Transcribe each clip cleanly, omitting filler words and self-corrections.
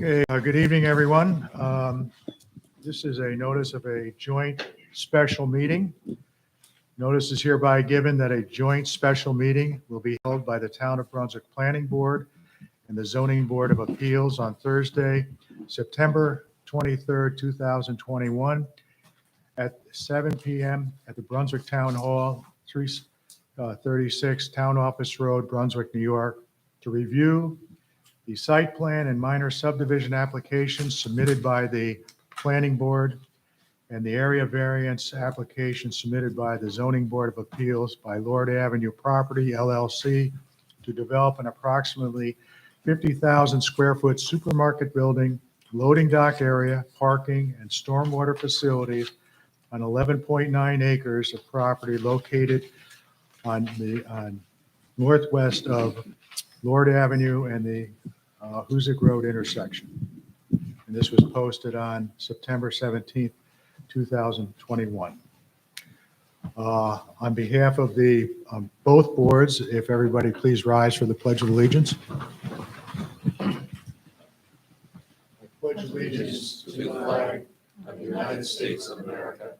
Okay, good evening, everyone. This is a notice of a joint special meeting. Notice is hereby given that a joint special meeting will be held by the Town of Brunswick Planning Board and the Zoning Board of Appeals on Thursday, September 23rd, 2021 at 7 p.m. at the Brunswick Town Hall, 336 Town Office Road, Brunswick, New York, to review the site plan and minor subdivision applications submitted by the Planning Board and the area variance application submitted by the Zoning Board of Appeals by Lord Avenue Property LLC to develop an approximately 50,000 square foot supermarket building, loading dock area, parking, and stormwater facilities on 11.9 acres of property located on northwest of Lord Avenue and the Hoosick Road intersection. And this was posted on September 17th, 2021. On behalf of the both boards, if everybody please rise for the Pledge of Allegiance. I pledge allegiance to the flag of the United States of America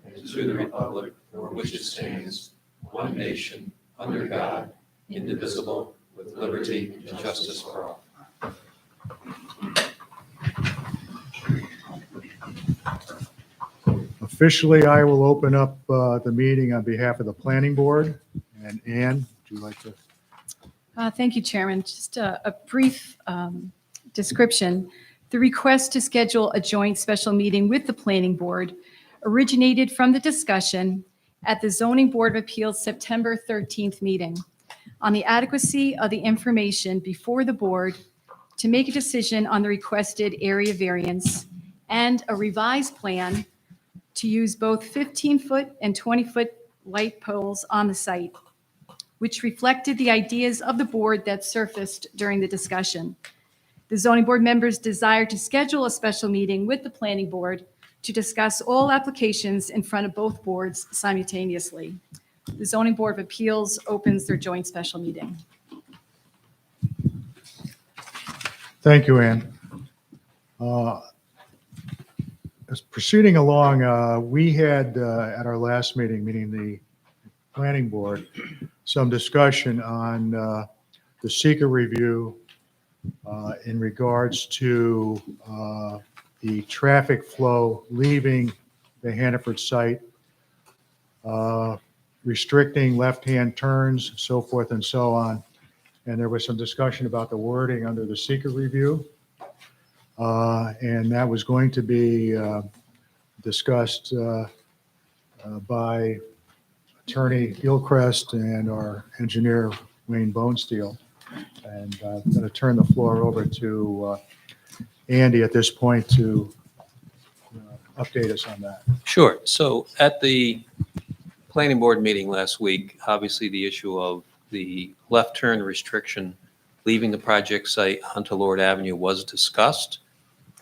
and to the republic for which it stands, one nation, under God, indivisible, with liberty and justice for all. Officially, I will open up the meeting on behalf of the Planning Board. And Ann, would you like to? Thank you, Chairman. Just a brief description. The request to schedule a joint special meeting with the Planning Board originated from the discussion at the Zoning Board of Appeals September 13th meeting on the adequacy of the information before the board to make a decision on the requested area variance and a revised plan to use both 15-foot and 20-foot light poles on the site, which reflected the ideas of the board that surfaced during the discussion. The zoning board members desired to schedule a special meeting with the planning board to discuss all applications in front of both boards simultaneously. The Zoning Board of Appeals opens their joint special meeting. Thank you, Ann. As proceeding along, we had at our last meeting, meaning the Planning Board, some discussion on the seeker review in regards to the traffic flow leaving the Hannaford site, restricting left-hand turns, so forth and so on. And there was some discussion about the wording under the seeker review. And that was going to be discussed by Attorney Gilchrist and our engineer, Wayne Bonesteel. And I'm going to turn the floor over to Andy at this point to update us on that. Sure. So at the planning board meeting last week, obviously the issue of the left turn restriction leaving the project site onto Lord Avenue was discussed.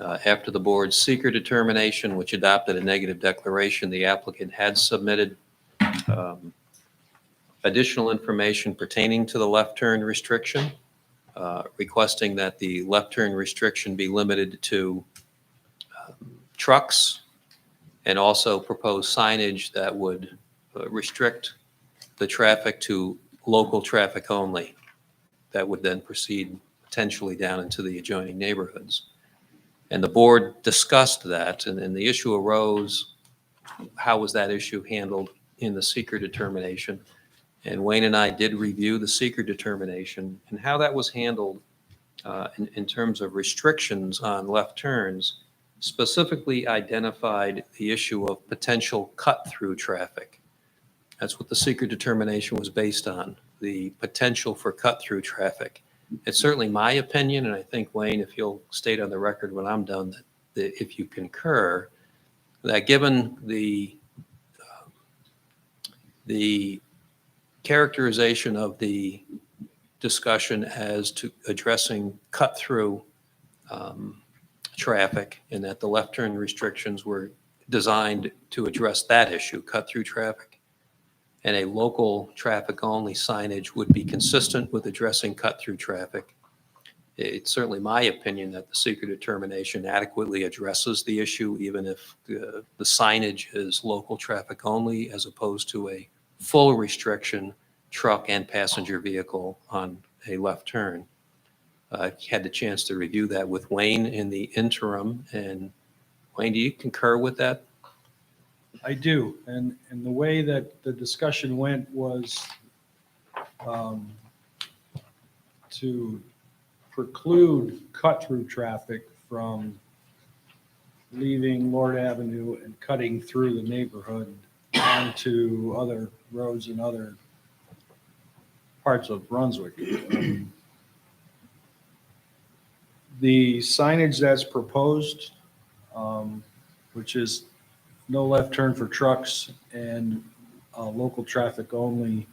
After the board's seeker determination, which adopted a negative declaration, the applicant had submitted additional information pertaining to the left turn restriction, requesting that the left turn restriction be limited to trucks, and also propose signage that would restrict the traffic to local traffic only. That would then proceed potentially down into the adjoining neighborhoods. And the board discussed that, and the issue arose, how was that issue handled in the seeker determination? And Wayne and I did review the seeker determination and how that was handled in terms of restrictions on left turns, specifically identified the issue of potential cut-through traffic. That's what the seeker determination was based on, the potential for cut-through traffic. It's certainly my opinion, and I think, Wayne, if you'll state on the record when I'm done, that if you concur, that given the characterization of the discussion as to addressing cut-through traffic, and that the left turn restrictions were designed to address that issue, cut-through traffic, and a local traffic only signage would be consistent with addressing cut-through traffic. It's certainly my opinion that the secret determination adequately addresses the issue, even if the signage is local traffic only, as opposed to a full restriction, truck and passenger vehicle on a left turn. I had the chance to review that with Wayne in the interim. And Wayne, do you concur with that? I do. And the way that the discussion went was to preclude cut-through traffic from leaving Lord Avenue and cutting through the neighborhood onto other roads and other parts of Brunswick. The signage that's proposed, which is no left turn for trucks and local traffic only,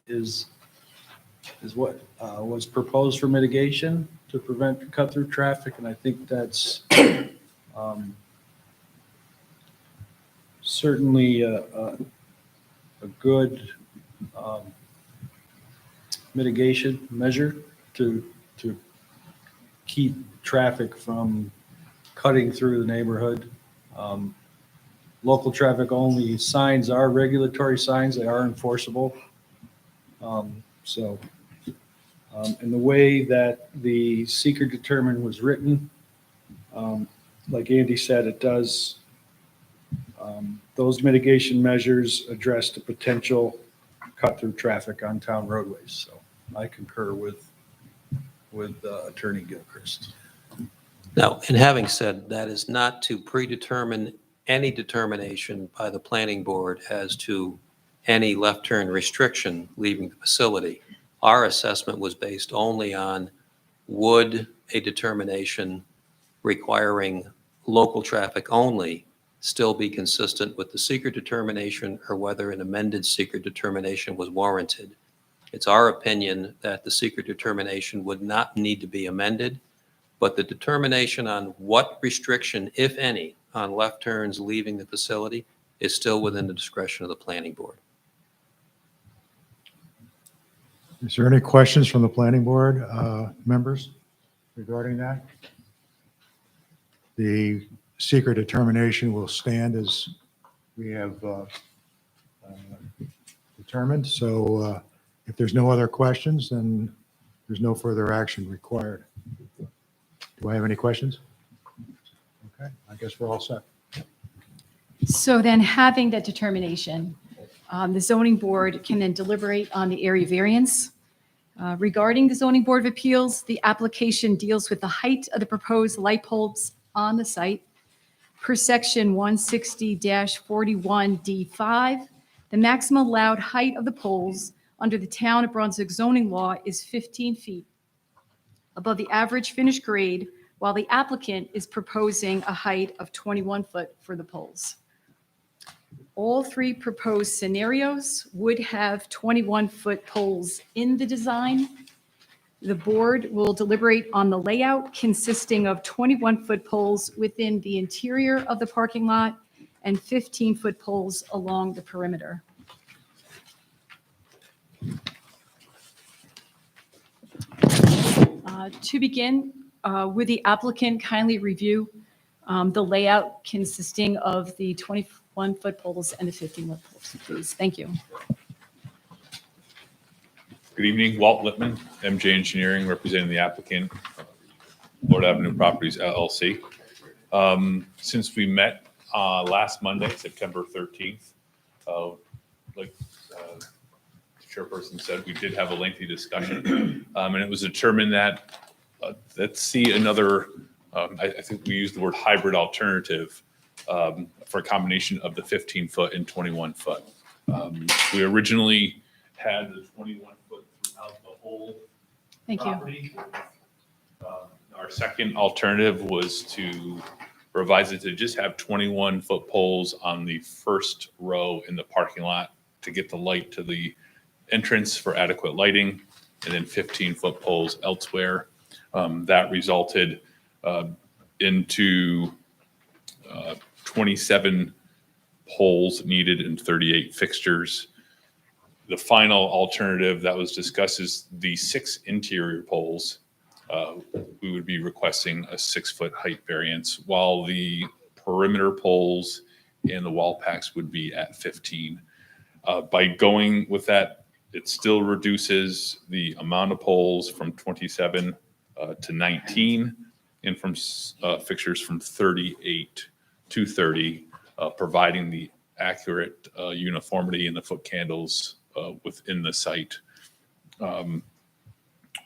is what was proposed for mitigation to prevent cut-through traffic, and I think that's certainly a good mitigation measure to keep traffic from cutting through the neighborhood. Local traffic only signs are regulatory signs. They are enforceable. And the way that the seeker determined was written, like Andy said, it does, those mitigation measures address the potential cut-through traffic on town roadways. So I concur with Attorney Gilchrist. Now, and having said that is not to predetermine any determination by the planning board as to any left turn restriction leaving the facility. Our assessment was based only on would a determination requiring local traffic only still be consistent with the secret determination, or whether an amended secret determination was warranted. It's our opinion that the secret determination would not need to be amended, but the determination on what restriction, if any, on left turns leaving the facility is still within the discretion of the planning board. Is there any questions from the planning board members regarding that? The secret determination will stand as we have determined. So if there's no other questions, then there's no further action required. Do I have any questions? Okay, I guess we're all set. So then, having that determination, the zoning board can then deliberate on the area variance. Regarding the zoning board of appeals, the application deals with the height of the proposed light poles on the site. Per section 160-41D5, the maximum allowed height of the poles under the town of Brunswick zoning law is 15 feet above the average finished grade, while the applicant is proposing a height of 21 foot for the poles. All three proposed scenarios would have 21-foot poles in the design. The board will deliberate on the layout consisting of 21-foot poles within the interior of the parking lot and 15-foot poles along the perimeter. To begin, would the applicant kindly review the layout consisting of the 21-foot poles and the 15-foot poles, please? Thank you. Good evening, Walt Lippman, MJ Engineering, representing the applicant, Lord Avenue Properties LLC. Since we met last Monday, September 13th, like the chairperson said, we did have a lengthy discussion, and it was determined that let's see another, I think we used the word hybrid alternative for a combination of the 15-foot and 21-foot. We originally had the 21-foot throughout the whole Thank you. property. Our second alternative was to revise it to just have 21-foot poles on the first row in the parking lot to get the light to the entrance for adequate lighting, and then 15-foot poles elsewhere. That resulted into 27 poles needed and 38 fixtures. The final alternative that was discussed is the 6 interior poles. We would be requesting a 6-foot height variance, while the perimeter poles and the wall packs would be at 15. By going with that, it still reduces the amount of poles from 27 to 19, and from fixtures from 38 to 30, providing the accurate uniformity in the foot candles within the site.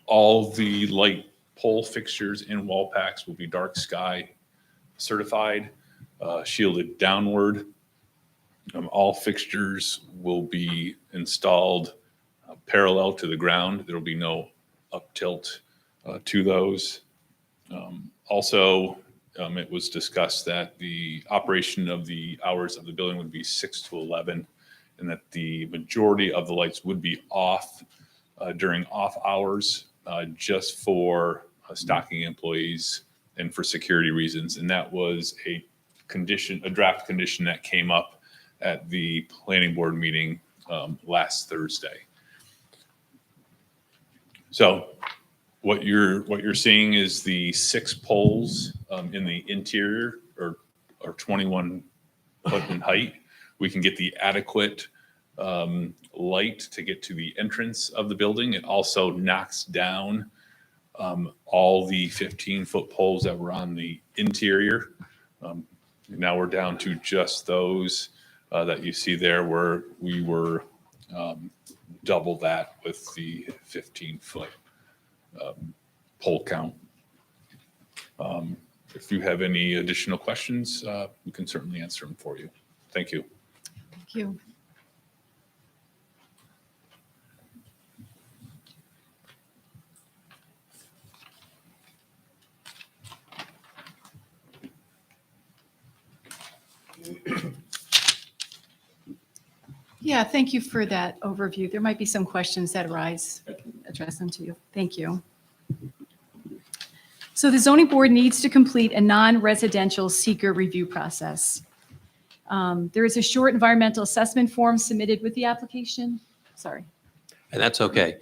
All the light pole fixtures and wall packs will be dark sky certified, shielded downward. All fixtures will be installed parallel to the ground. There will be no up tilt to those. Also, it was discussed that the operation of the hours of the building would be 6 to 11, and that the majority of the lights would be off during off hours, just for stocking employees and for security reasons. And that was a condition, a draft condition that came up at the planning board meeting last Thursday. So what you're seeing is the 6 poles in the interior are 21 foot in height. We can get the adequate light to get to the entrance of the building. It also knocks down all the 15-foot poles that were on the interior. Now we're down to just those that you see there, where we were double that with the 15-foot pole count. If you have any additional questions, we can certainly answer them for you. Thank you. Thank you. Yeah, thank you for that overview. There might be some questions that arise. I can address them to you. Thank you. So the zoning board needs to complete a non-residential seeker review process. There is a short environmental assessment form submitted with the application. Sorry. And that's okay.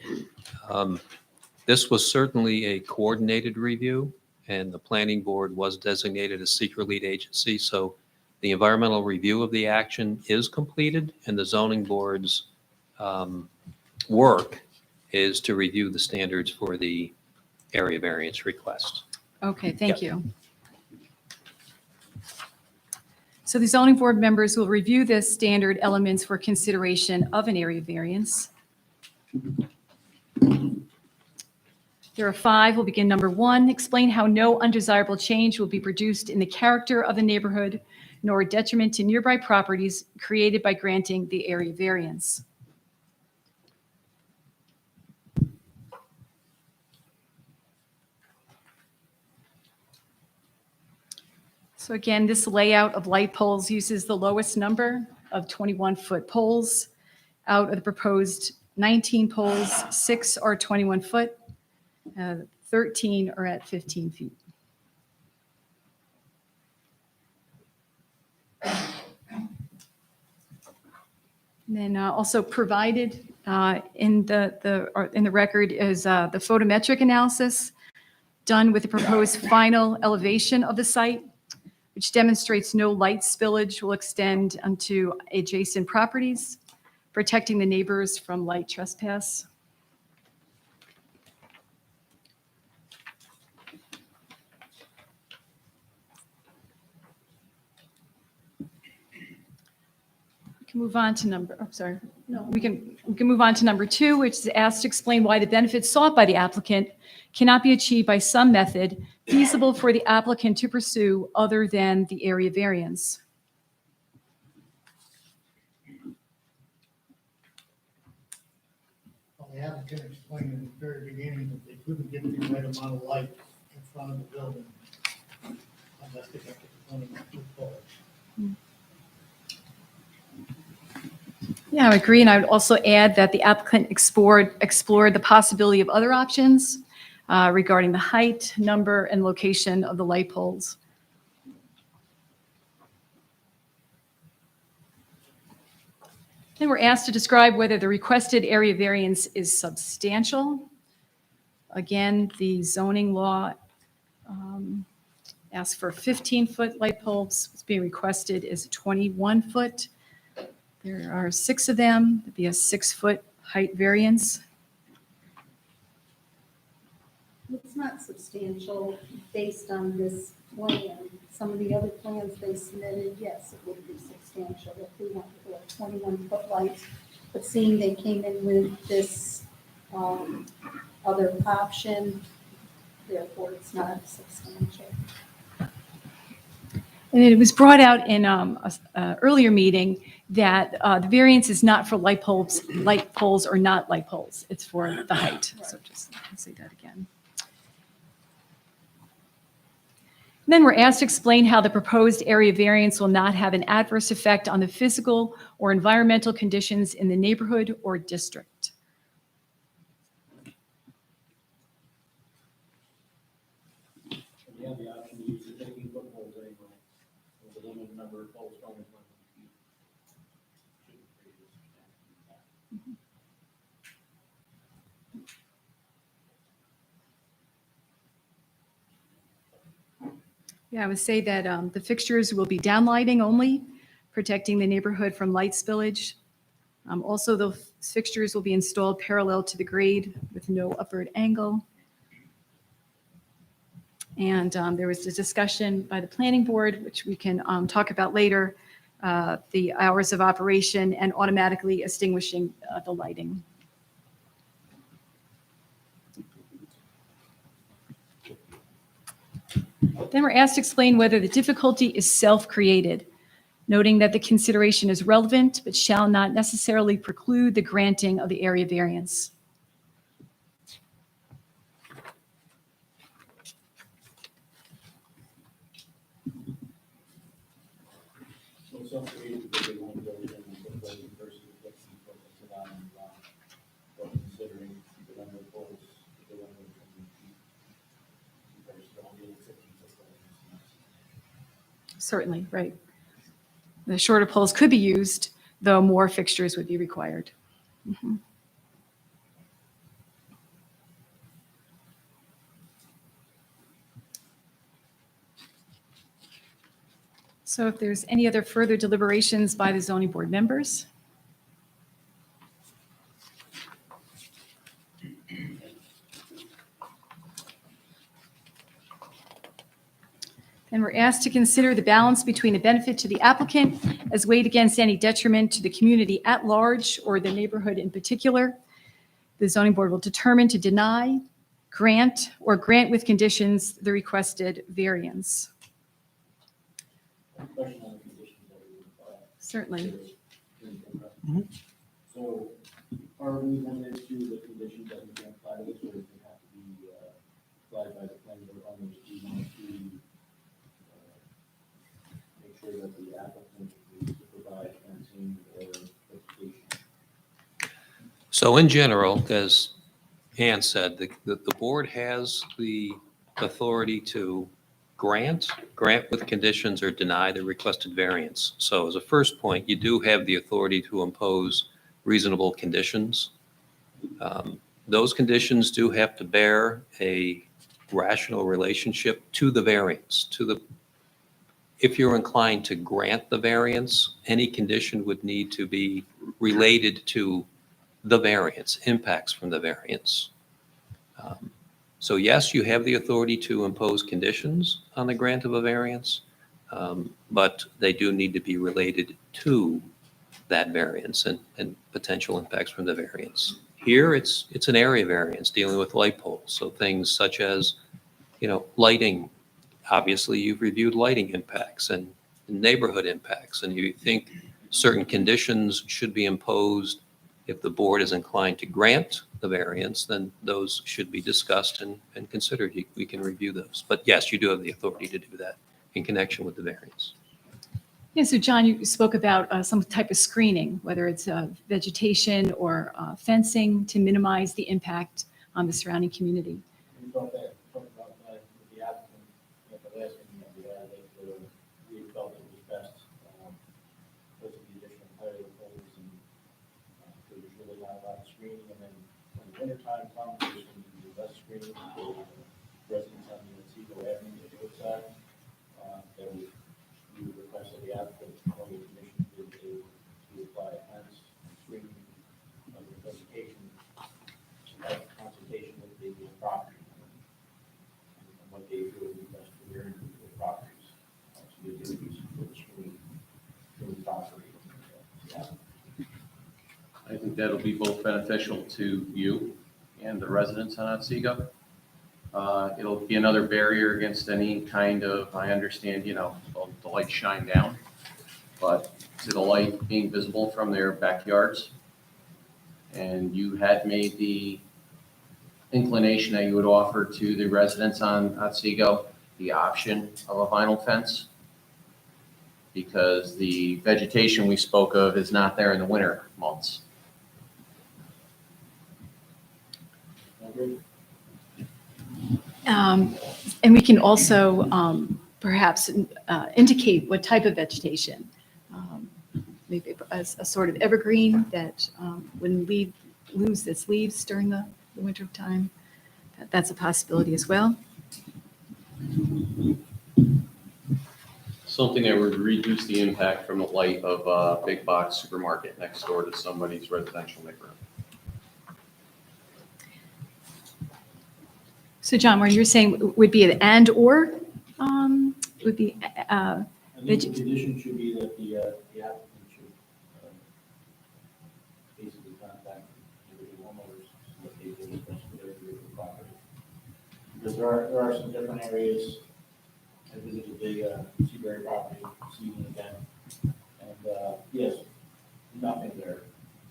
This was certainly a coordinated review, and the planning board was designated a seeker lead agency. So the environmental review of the action is completed, and the zoning board's work is to review the standards for the area variance request. Okay, thank you. So the zoning board members will review the standard elements for consideration of an area variance. There are 5. We'll begin number 1. Explain how no undesirable change will be produced in the character of the neighborhood, nor a detriment to nearby properties created by granting the area variance. So again, this layout of light poles uses the lowest number of 21-foot poles. Out of the proposed 19 poles, 6 are 21 foot, 13 are at 15 feet. And then also provided in the record is the photometric analysis done with the proposed final elevation of the site, which demonstrates no light spillage will extend onto adjacent properties, protecting the neighbors from light trespass. Move on to we can move on to number 2, which is asked to explain why the benefits sought by the applicant cannot be achieved by some method feasible for the applicant to pursue other than the area variance. Well, the applicant explained in the very beginning that they couldn't get the right amount of light in front of the building unless they got the 21-foot pole. Yeah, I agree. And I would also add that the applicant explored the possibility of other options regarding the height, number, and location of the light poles. Then we're asked to describe whether the requested area variance is substantial. Again, the zoning law asks for 15-foot light poles. What's being requested is 21-foot. There are 6 of them. It'd be a 6-foot height variance. It's not substantial based on this plan. Some of the other plans they submitted, yes, it would be substantial if we went with a 21-foot light. But seeing they came in with this other option, therefore it's not substantial. And it was brought out in an earlier meeting that the variance is not for light poles or not light poles. It's for the height. So just say that again. Then we're asked to explain how the proposed area variance will not have an adverse effect on the physical or environmental conditions in the neighborhood or district. We have the option to use the 15-foot poles anyway, with the limited number of poles going in front of the feet. Yeah, I would say that the fixtures will be downlighting only, protecting the neighborhood from light spillage. Also, the fixtures will be installed parallel to the grade with no upward angle. And there was a discussion by the planning board, which we can talk about later, the hours of operation and automatically extinguishing the lighting. Then we're asked to explain whether the difficulty is self-created, noting that the consideration is relevant but shall not necessarily preclude the granting of the area variance. So self-created because they want to go in and put those in versus the 15-foot that's allowed in the law. But considering the number of poles, the number of feet, versus only 15-foot poles. Certainly, right. The shorter poles could be used, though more fixtures would be required. Mhm. So if there's any other further deliberations by the zoning board members? Then we're asked to consider the balance between a benefit to the applicant as weighed against any detriment to the community at large or the neighborhood in particular. The zoning board will determine to deny, grant, or grant with conditions the requested variance. Question on the conditions that we require. Certainly. So are we limited to the conditions that we can apply to this, or does it have to be applied by the planning board on those? Do you want to make sure that the applicant is to provide fencing or vegetation? So in general, as Ann said, the board has the authority to grant with conditions, or deny the requested variance. So as a first point, you do have the authority to impose reasonable conditions. Those conditions do have to bear a rational relationship to the variance, if you're inclined to grant the variance, any condition would need to be related to the variance, impacts from the variance. So yes, you have the authority to impose conditions on the grant of a variance, but they do need to be related to that variance and potential impacts from the variance. Here, it's an area variance dealing with light poles. So things such as, lighting. Obviously, you've reviewed lighting impacts and neighborhood impacts, and you think certain conditions should be imposed. If the board is inclined to grant the variance, then those should be discussed and considered. We can review those. But yes, you do have the authority to do that in connection with the variance. Yeah, so John, you spoke about some type of screening, whether it's vegetation or fencing to minimize the impact on the surrounding community. We talked about with the applicant at the last meeting that we had, that we felt it was best, with the additional height of the poles and wintertime conversation, the less screening for residents on the Otsego Avenue, the north side. That we would request that the applicant, or the commission, to apply a fence screening of the vegetation, to have consultation with the property owner, and what they feel would be best for their individual properties. So they do use for the screening for the property. Yeah. I think that'll be both beneficial to you and the residents on Otsego. It'll be another barrier against any kind of, I understand, the lights shine down, but to the light being visible from their backyards. And you had made the inclination that you would offer to the residents on Otsego the option of a vinyl fence, because the vegetation we spoke of is not there in the winter months. And we can also perhaps indicate what type of vegetation. Maybe a sort of evergreen that wouldn't lose its leaves during the winter time. That's a possibility as well. Something that would reduce the impact from the light of a big box supermarket next door to somebody's residential neighborhood. So John, where you're saying would be an and or, would be, I think the condition should be that the applicant should basically contact the homeowners so that they can discuss with their individual property. Because there are some different areas. I visited the Seabury property this evening again, and yes, nothing there.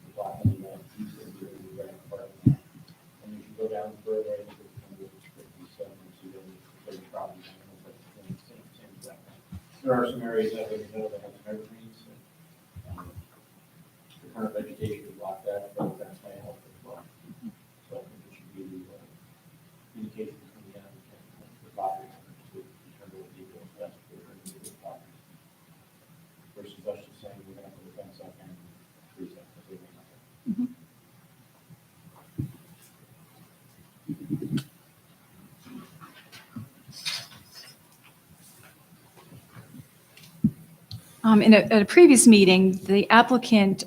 The block in the east of the right part of that. And if you go down further, I think it's under 57, so the property. Same exact thing. There are some areas that we know that have some evergreens. The current vegetation would block that, but that's my help as well. So I think it should be the communication between the applicant and the property owners to determine what they feel is best for their individual properties. Versus us just saying we're going to put a fence up and freeze that because they may not. At a previous meeting, the applicant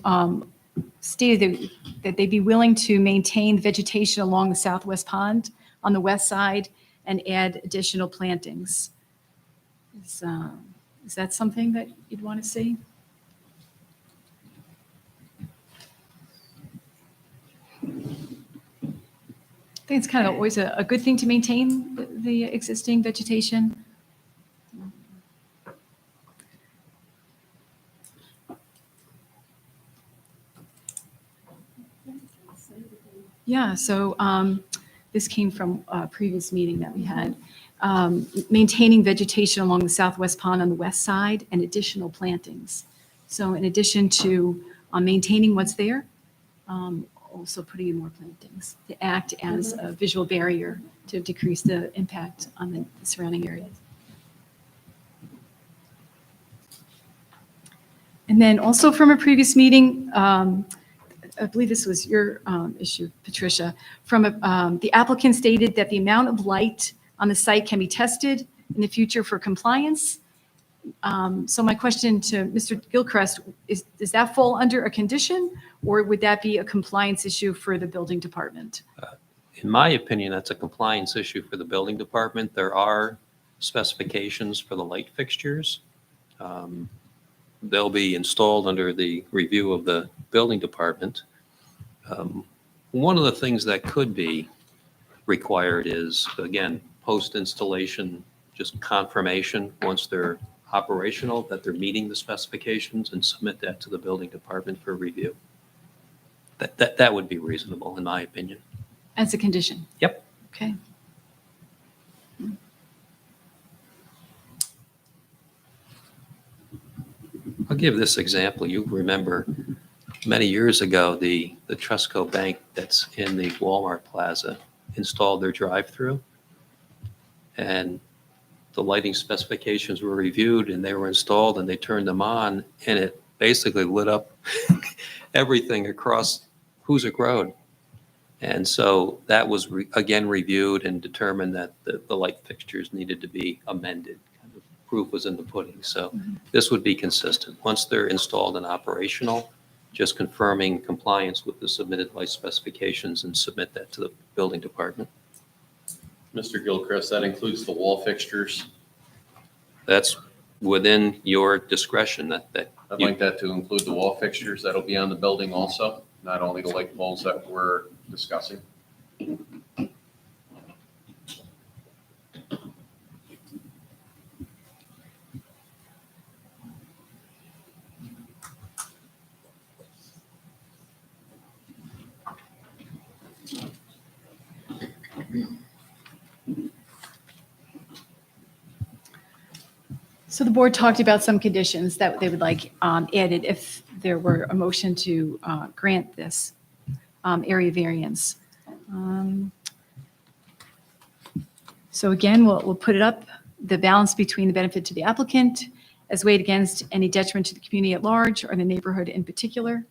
stated that they'd be willing to maintain vegetation along the southwest pond on the west side and add additional plantings. Is that something that you'd want to see? I think it's kind of always a good thing to maintain the existing vegetation. Yeah, so this came from a previous meeting that we had. Maintaining vegetation along the southwest pond on the west side and additional plantings. So in addition to maintaining what's there, also putting in more plantings to act as a visual barrier to decrease the impact on the surrounding areas. And then also from a previous meeting, I believe this was your issue, Patricia, from the applicant stated that the amount of light on the site can be tested in the future for compliance. So my question to Mr. Gilchrist is, does that fall under a condition or would that be a compliance issue for the building department? In my opinion, that's a compliance issue for the building department. There are specifications for the light fixtures. They'll be installed under the review of the building department. One of the things that could be required is, again, post-installation, just confirmation once they're operational, that they're meeting the specifications and submit that to the building department for review. That would be reasonable, in my opinion. As a condition? Yep. Okay. I'll give this example. You remember many years ago, the Trustco Bank that's in the Walmart Plaza installed their drive-through. And the lighting specifications were reviewed and they were installed and they turned them on and it basically lit up everything across Hoosick Road. And so that was again reviewed and determined that the light fixtures needed to be amended. Kind of proof was in the pudding. So this would be consistent. Once they're installed and operational, just confirming compliance with the submitted light specifications and submit that to the building department. Mr. Gilchrist, that includes the wall fixtures. That's within your discretion that I'd like that to include the wall fixtures that'll be on the building also, not only the light poles that we're discussing. So the board talked about some conditions that they would like added if there were a motion to grant this area variance. So again, we'll put it up, the balance between the benefit to the applicant as weighed against any detriment to the community at large or the neighborhood in particular.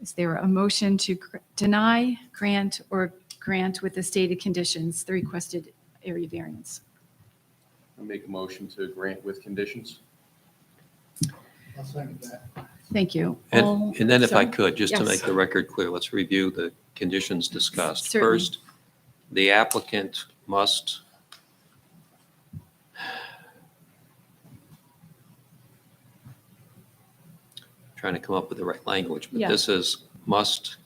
Is there a motion to deny, grant, or grant with the stated conditions, the requested area variance? I'll make a motion to grant with conditions. I'll second that. Thank you. And then if I So- could, just to yes. make the record clear, let's review the conditions discussed. Certainly. First, the applicant must trying to come up with the right language, but Yeah. this is must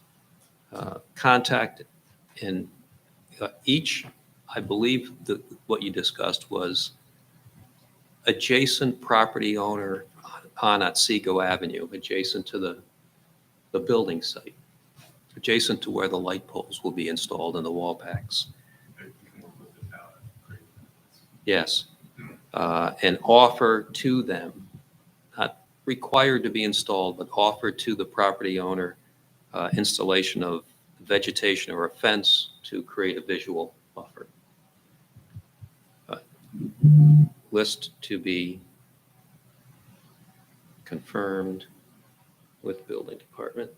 contact in each, I believe that what you discussed was adjacent property owner on Otsego Avenue, adjacent to the building site, adjacent to where the light poles will be installed and the wall packs. Yes. And offer to them, not required to be installed, but offer to the property owner installation of vegetation or a fence to create a visual buffer. List to be confirmed with building department.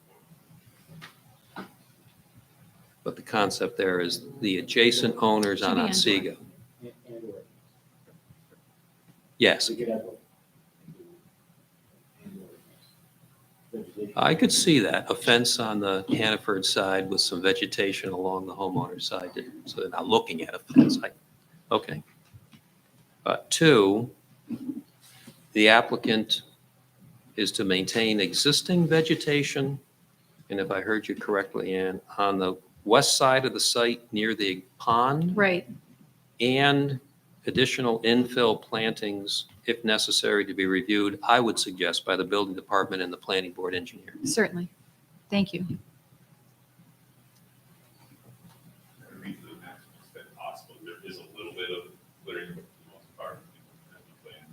But the concept there is the adjacent owners on Should be on Otsego. And/or, Yes, we could have both. Vegetation. I could see that, a fence on the Hannaford side with some vegetation along the homeowner's side, so they're not looking at a fence. Okay. Two, the applicant is to maintain existing vegetation, and if I heard you correctly, Ann, on the west side of the site near the pond, Right, and additional infill plantings, if necessary, to be reviewed, I would suggest, by the building department and the planning board engineer. certainly. Thank you. To the maximum extent possible. There is a little bit of clearing, but for the most part, we have the plan,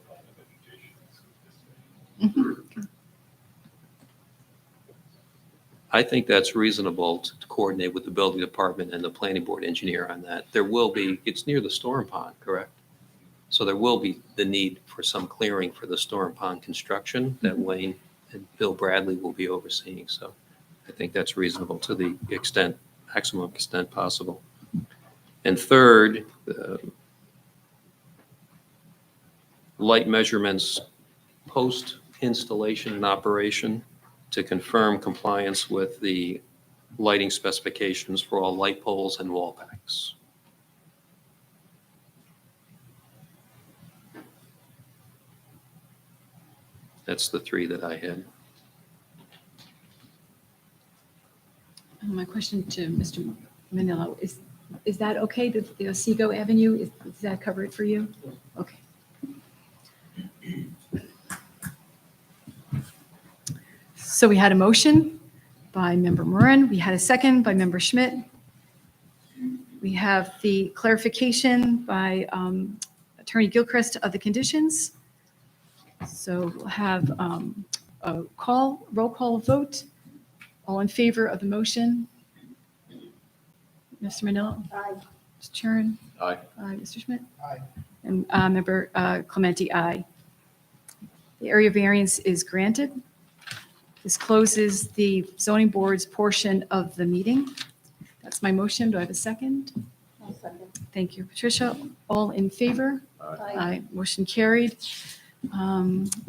all the vegetation is this. I think that's reasonable to coordinate with the building department and the planning board engineer on that. There will be, it's near the storm pond, correct? So there will be the need for some clearing for the storm pond construction that Wayne and Bill Bradley will be overseeing. So I think that's reasonable to the extent, maximum extent possible. And third, light measurements post-installation and operation to confirm compliance with the lighting specifications for all light poles and wall packs. That's the three that I had. My question to Mr. Manillo, is that okay, the Otsego Avenue, does that cover it for you? Okay. So we had a motion by Member Moran, we had a second by Member Schmidt. We have the clarification by Attorney Gilchrist of the conditions. So we'll have a roll call vote. All in favor of the motion? Mr. Manillo? Aye. Mr. Churin? Aye. Aye. Mr. Schmidt? Aye. And Member Clementi, aye. The area variance is granted. This closes the zoning board's portion of the meeting. That's my motion. Do I have a second? I'll second. Thank you, Patricia. All in favor? Aye. Motion carried.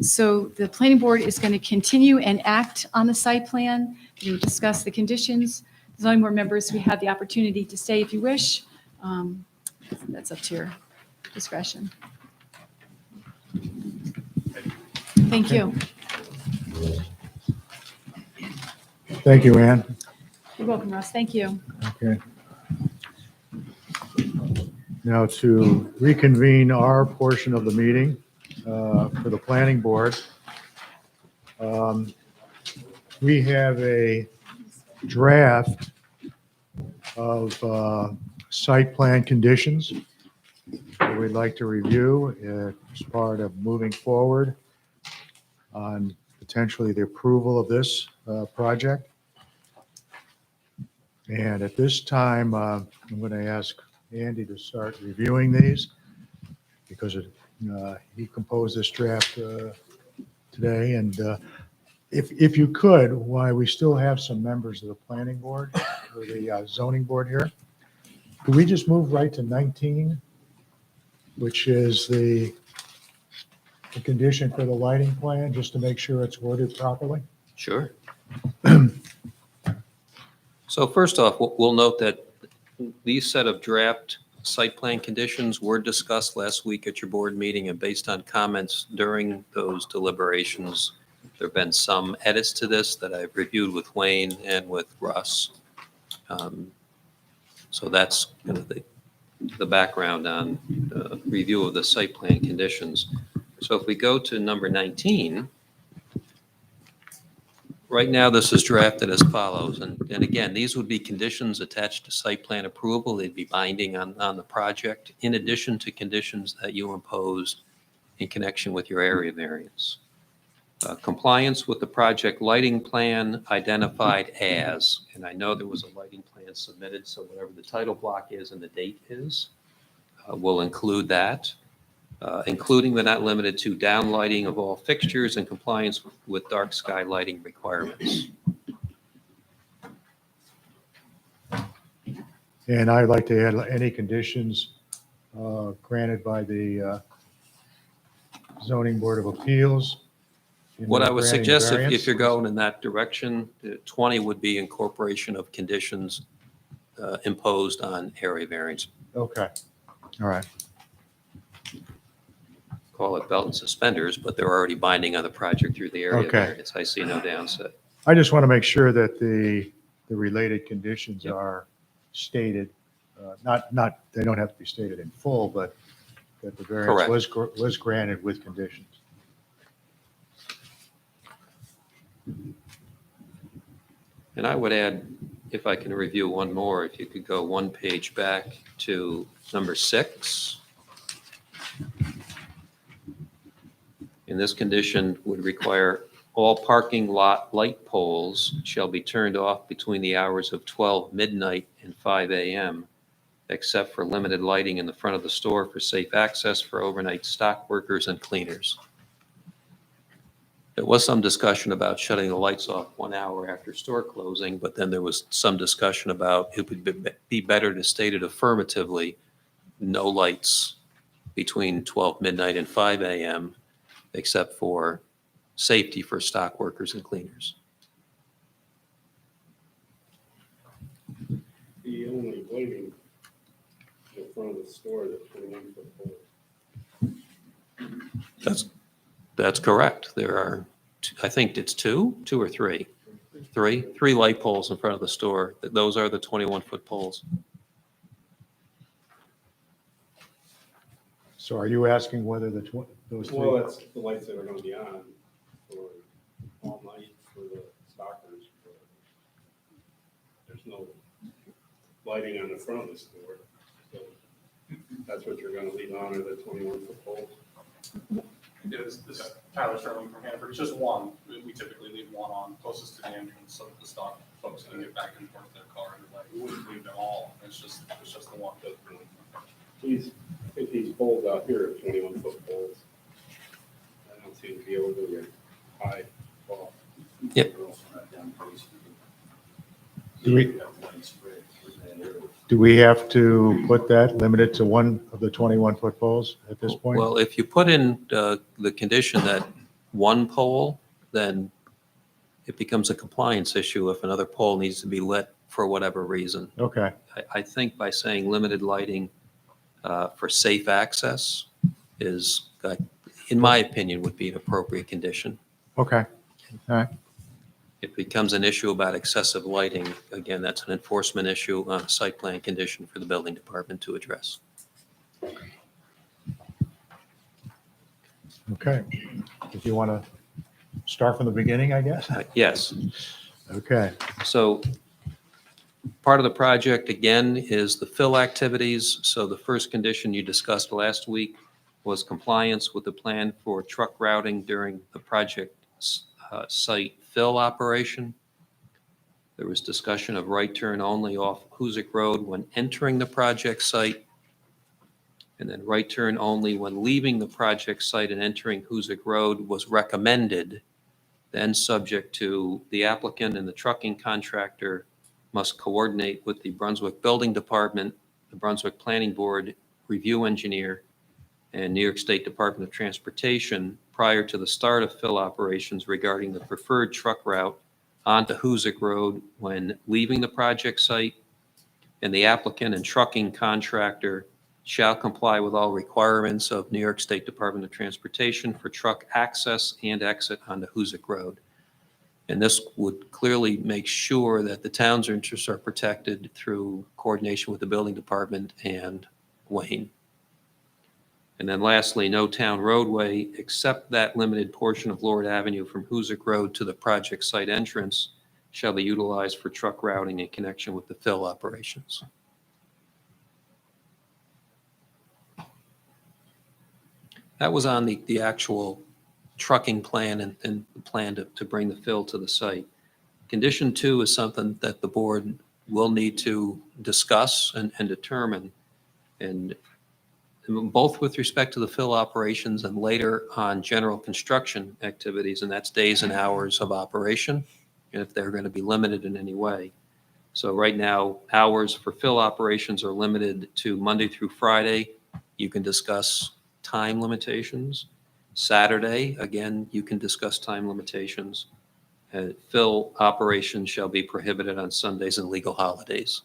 So the planning board is going to continue and act on the site plan. We will discuss the conditions. Zoning board members, we have the opportunity to stay if you wish. That's up to your discretion. Thank you. Thank you, Ann. You're welcome, Russ. Thank you. Okay. Now to reconvene our portion of the meeting for the planning board. We have a draft of site plan conditions that we'd like to review as part of moving forward on potentially the approval of this project. And at this time, I'm going to ask Andy to start reviewing these because he composed this draft today. And if you could, while we still have some members of the planning board or the zoning board here, could we just move right to 19, which is the condition for the lighting plan, just to make sure it's worded properly? Sure. So first off, we'll note that these set of draft site plan conditions were discussed last week at your board meeting, and based on comments during those deliberations, there have been some edits to this that I've reviewed with Wayne and with Russ. So that's kind of the background on the review of the site plan conditions. So if we go to number 19, right now this is drafted as follows. And again, these would be conditions attached to site plan approval. They'd be binding on the project, in addition to conditions that you impose in connection with your area variance. Compliance with the project lighting plan identified as, and I know there was a lighting plan submitted, so whatever the title block is and the date is, we'll include that, including but not limited to downlighting of all fixtures and compliance with dark sky lighting requirements. And I'd like to add any conditions granted by the zoning board of appeals. What I would Granting suggest, if variance. you're going in that direction, 20 would be incorporation of conditions imposed on area variance. Okay, all right. Call it belt and suspenders, but they're already binding on the project through the area Okay. variance. I see no downside. I just want to make sure that the related conditions Yep. are stated, not, they don't have to be stated in full, but that the variance was granted with conditions. And I would add, if I can review one more, if you could go one page back to number 6. And this condition would require all parking lot light poles shall be turned off between the hours of 12 midnight and 5 a.m., except for limited lighting in the front of the store for safe access for overnight stock workers and cleaners. There was some discussion about shutting the lights off 1 hour after store closing, but then there was some discussion about it would be better to state it affirmatively, no lights between 12 midnight and 5 a.m., except for safety for stock workers and cleaners. The only lighting in front of the store, the 21-foot pole. That's correct. There are, I think it's two or three light poles in front of the store. Those are the 21-foot poles. So are you asking whether those three? Well, that's the lights that are gonna be on for all night for the stockers. There's no lighting on the front of the store. So that's what you're gonna leave on, are the 21-foot poles. This is Tyler Sterling from Hanford. It's just one. We typically leave one on closest to the entrance so that the stock folks can get back and forth their car. And like, we wouldn't leave them all. It's just the one. I think these poles out here are 21-foot poles. I don't seem to be able to get high. Well, Yep. They're also not down crazy. Do we- They have one spread in that area. Do we have to put that limited to one of the 21-foot poles at this point? Well, if you put in the condition that one pole, then it becomes a compliance issue if another pole needs to be lit for whatever reason. Okay, I think by saying limited lighting for safe access is, in my opinion, would be an appropriate condition. okay, all right. If it becomes an issue about excessive lighting, again, that's an enforcement issue on a site plan condition for the building department to address. Okay. If you want to start from the beginning, I guess? Yes. Okay, So part of the project, again, is the fill activities. So the first condition you discussed last week was compliance with the plan for truck routing during the project site fill operation. There was discussion of right turn only off Hoosick Road when entering the project site, and then right turn only when leaving the project site and entering Hoosick Road was recommended, then subject to the applicant and the trucking contractor must coordinate with the Brunswick Building Department, the Brunswick Planning Board, review engineer, and New York State Department of Transportation prior to the start of fill operations regarding the preferred truck route onto Hoosick Road when leaving the project site, and the applicant and trucking contractor shall comply with all requirements of New York State Department of Transportation for truck access and exit onto Hoosick Road. And this would clearly make sure that the town's interests are protected through coordination with the building department and Wayne. And then lastly, no town roadway except that limited portion of Lord Avenue from Hoosick Road to the project site entrance shall be utilized for truck routing in connection with the fill operations. That was on the actual trucking plan and the plan to bring the fill to the site. Condition 2 is something that the board will need to discuss and determine, and both with respect to the fill operations and later on general construction activities, and that's days and hours of operation, and if they're going to be limited in any way. So right now, hours for fill operations are limited to Monday through Friday. You can discuss time limitations. Saturday, again, you can discuss time limitations. Fill operations shall be prohibited on Sundays and legal holidays.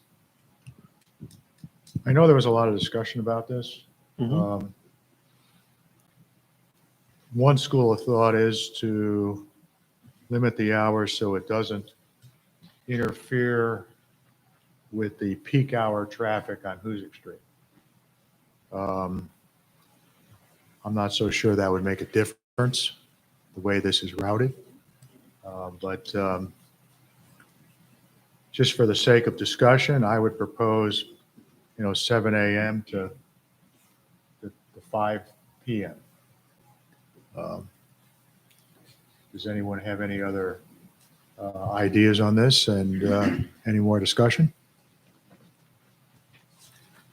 I know there was a lot of discussion about this. Mhm. One school of thought is to limit the hours so it doesn't interfere with the peak hour traffic on Hoosick Street. I'm not so sure that would make a difference, the way this is routed. But just for the sake of discussion, I would propose, 7 a.m. to 5 p.m. Does anyone have any other ideas on this and any more discussion?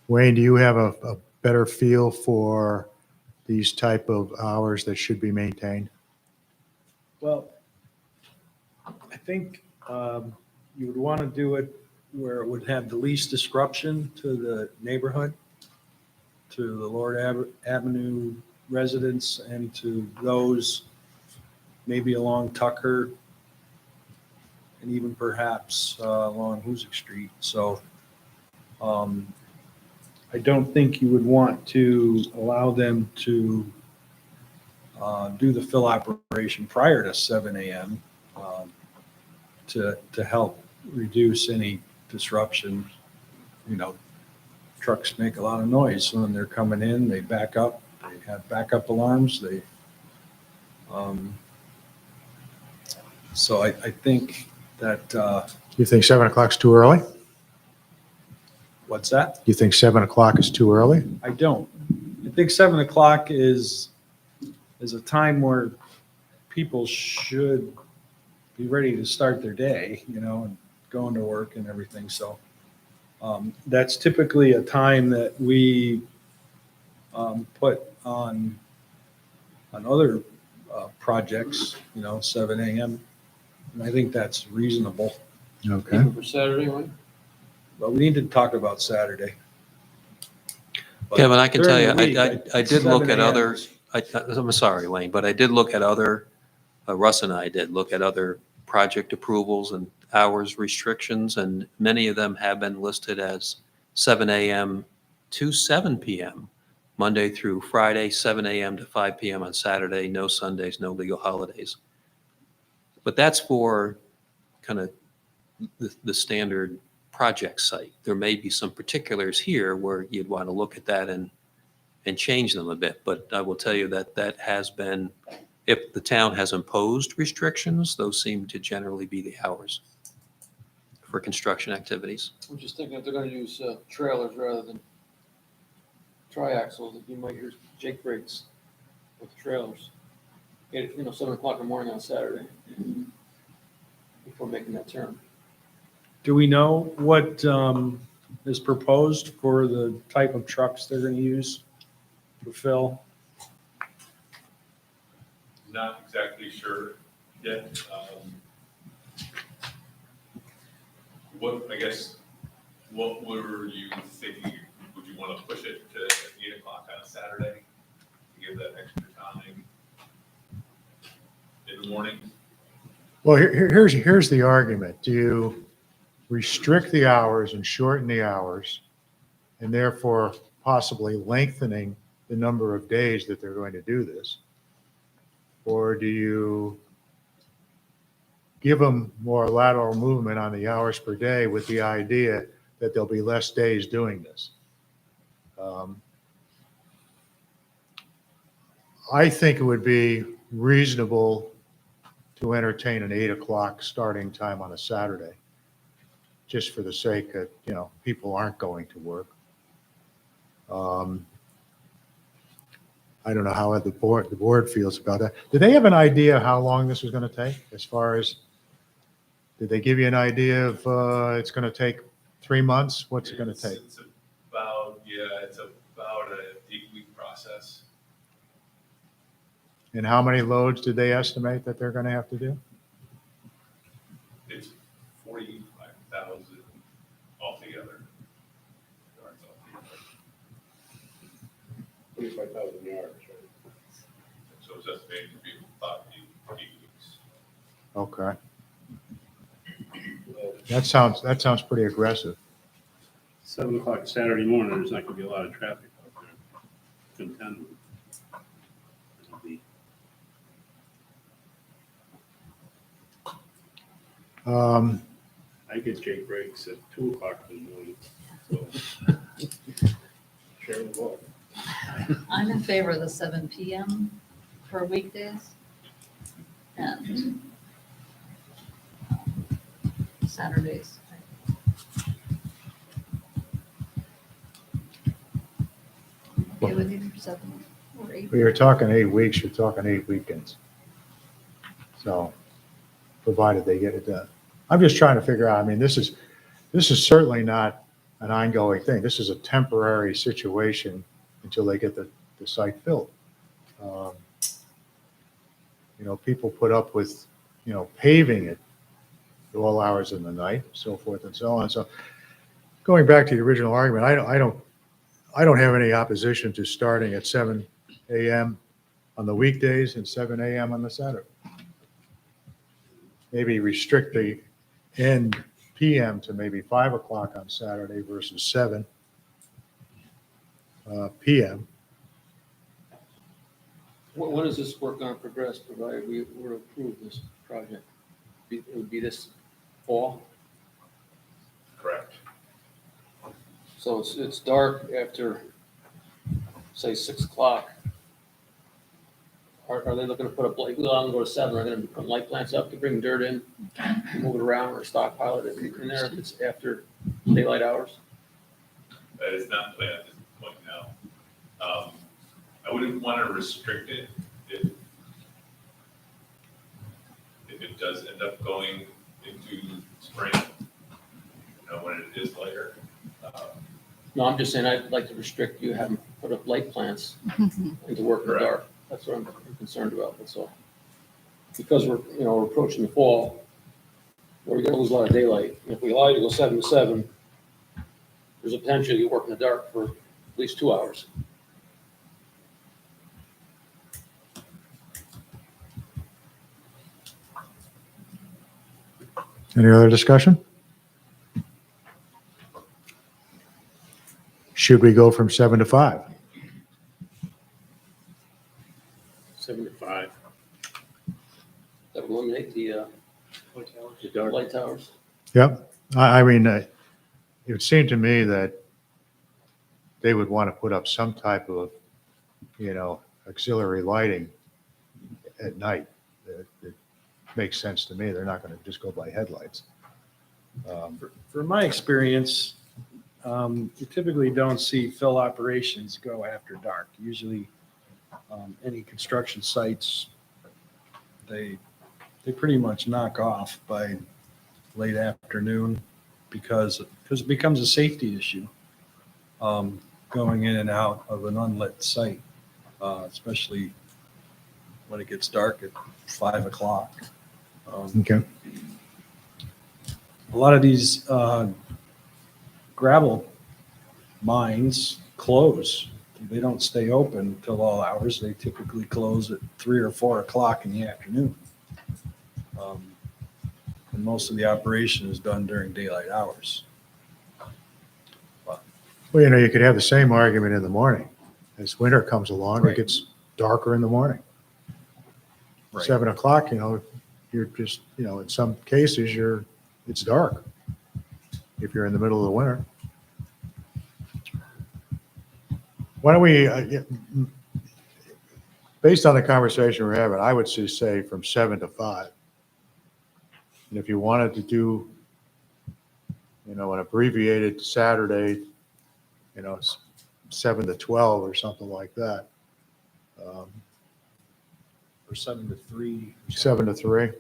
Wayne, do you have a better feel for these type of hours that should be maintained? Well, I think you would want to do it where it would have the least disruption to the neighborhood, to the Lord Avenue residents, and to those maybe along Tucker and even perhaps along Hoosick Street. So I don't think you would want to allow them to do the fill operation prior to 7 a.m. To help reduce any disruption. Trucks make a lot of noise when they're coming in. They back up. They have backup alarms. So I think that, You think 7 o'clock's too early? what's that? You think 7 o'clock is too early? I don't. I think 7 o'clock is a time where people should be ready to start their day, and going to work and everything. So that's typically a time that we put on other projects, 7 a.m. And I think that's reasonable, Okay. Even for Saturday, right? but we need to talk about Saturday. But Kevin, I can tell you, during the week, I did look 7 at a.m. other, is- I'm sorry, Wayne, but I did look at other, Russ and I did look at other project approvals and hours restrictions, and many of them have been listed as 7 a.m. to 7 p.m., Monday through Friday, 7 a.m. to 5 p.m. on Saturday, no Sundays, no legal holidays. But that's for kind of the standard project site. There may be some particulars here where you'd want to look at that and change them a bit. But I will tell you that that has been, if the town has imposed restrictions, those seem to generally be the hours for construction activities. I'm just thinking if they're gonna use trailers rather than triaxles, you might hear Jake breaks with trailers. 7 o'clock in the morning on Saturday before making that turn. Do we know what is proposed for the type of trucks they're going to use for fill? Not exactly sure yet. What were you thinking? Would you want to push it to 8 o'clock on a Saturday to give that extra time in the morning? Well, here's the argument. Do you restrict the hours and shorten the hours and therefore possibly lengthening the number of days that they're going to do this? Or do you give them more lateral movement on the hours per day with the idea that there'll be less days doing this? I think it would be reasonable to entertain an 8 o'clock starting time on a Saturday, just for the sake that, people aren't going to work. I don't know how the board feels about that. Did they have an idea how long this was going to take? As far as, did they give you an idea of it's going to take 3 months? What's it going to take? It's about an 8-week process. And how many loads did they estimate that they're going to have to do? It's 45,000 altogether. 25,000 yards, right? So it's estimated to be about 8 weeks. Okay. That sounds pretty aggressive. 7 o'clock Saturday morning, there's not gonna be a lot of traffic out there. Contend with. It'll be- I get Jake breaks at 2 o'clock in the morning, so. Share the vote. I'm in favor of the 7 PM for weekdays and Saturdays. Okay with either 7 or 8. When you're talking 8 weeks, you're talking 8 weekends. So, provided they get it done. I'm just trying to figure out, this is certainly not an ongoing thing. This is a temporary situation until they get the site filled. People put up with, paving it at all hours of the night, so forth and so on. So going back to the original argument, I don't have any opposition to starting at 7 a.m. on the weekdays and 7 a.m. on the Saturday. Maybe restrict the end PM to maybe 5 o'clock on Saturday versus 7 PM. When is this work gonna progress, provided we were to approve this project? It would be this fall, Correct. so it's dark after, say, 6 o'clock. Are they looking to put up, we'll go to 7, are they gonna put light plants up to bring dirt in, move it around, or stockpile it in there if it's after daylight hours? That is not planned at this point now. I wouldn't want to restrict it if it does end up going into spring, when it is lighter. No, I'm just saying, I'd like to restrict you having put up light plants and to work in the dark. That's what I'm concerned about, that's all. Because we're approaching the fall, We're gonna lose a lot of daylight. If we allow you to go 7 to 7, there's a potential you work in the dark for at least 2 hours. Any other discussion? Should we go from 7 to 5? 7 to 5. That would eliminate the light towers. Yep. I mean, it would seem to me that they would want to put up some type of, auxiliary lighting at night. It makes sense to me. They're not going to just go by headlights. From my experience, you typically don't see fill operations go after dark. Usually, any construction sites, they pretty much knock off by late afternoon because it becomes a safety issue going in and out of an unlit site, especially when it gets dark at 5 o'clock. Okay. A lot of these gravel mines close. They don't stay open till all hours. They typically close at 3 or 4 o'clock in the afternoon. And most of the operation is done during daylight hours. Well, you could have the same argument in the morning. As winter comes along, Right. it gets darker in the morning. Right. 7 o'clock, you're just, in some cases, it's dark if you're in the middle of the winter. Why don't we, based on the conversation we're having, I would just say from 7 to 5. And if you wanted to do, an abbreviated Saturday, 7 to 12 or something like that. Or 7 to 3. 7 to 3.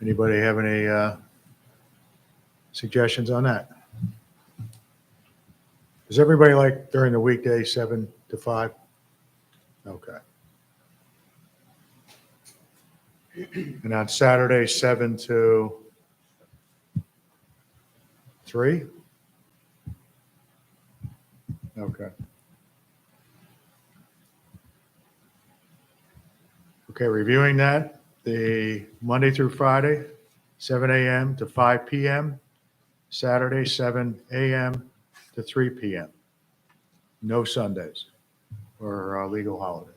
Anybody have any suggestions on that? Does everybody like during the weekday 7 to 5? Okay. And on Saturday 7 to 3? Okay. Okay, reviewing that, the Monday through Friday, 7 a.m. to 5 p.m., Saturday, 7 a.m. to 3 p.m. No Sundays or legal holidays.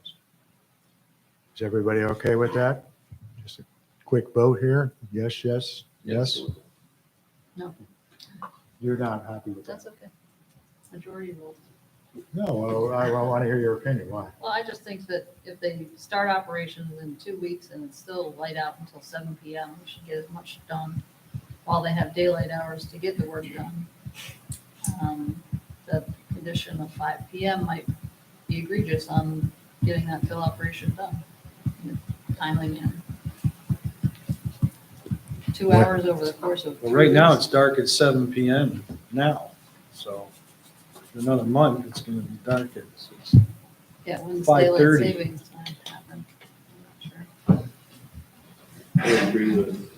Is everybody okay with that? Just a quick vote here. Yes, yes, yes. No, You're not happy with that? that's okay. Majority vote. No, well, I want to hear your opinion. Why? Well, I just think that if they start operations in 2 weeks and it's still light out until 7 PM, we should get as much done while they have daylight hours to get the work done. The condition of 5 PM might be egregious on getting that fill operation done in a timely manner. 2 What- hours over the course of. Well, 3 right now, weeks. it's dark at 7 PM now. So in another month, it's going to be dark at 6. Yeah, when's 5:30. daylight savings time happen? I'm not sure. I agree with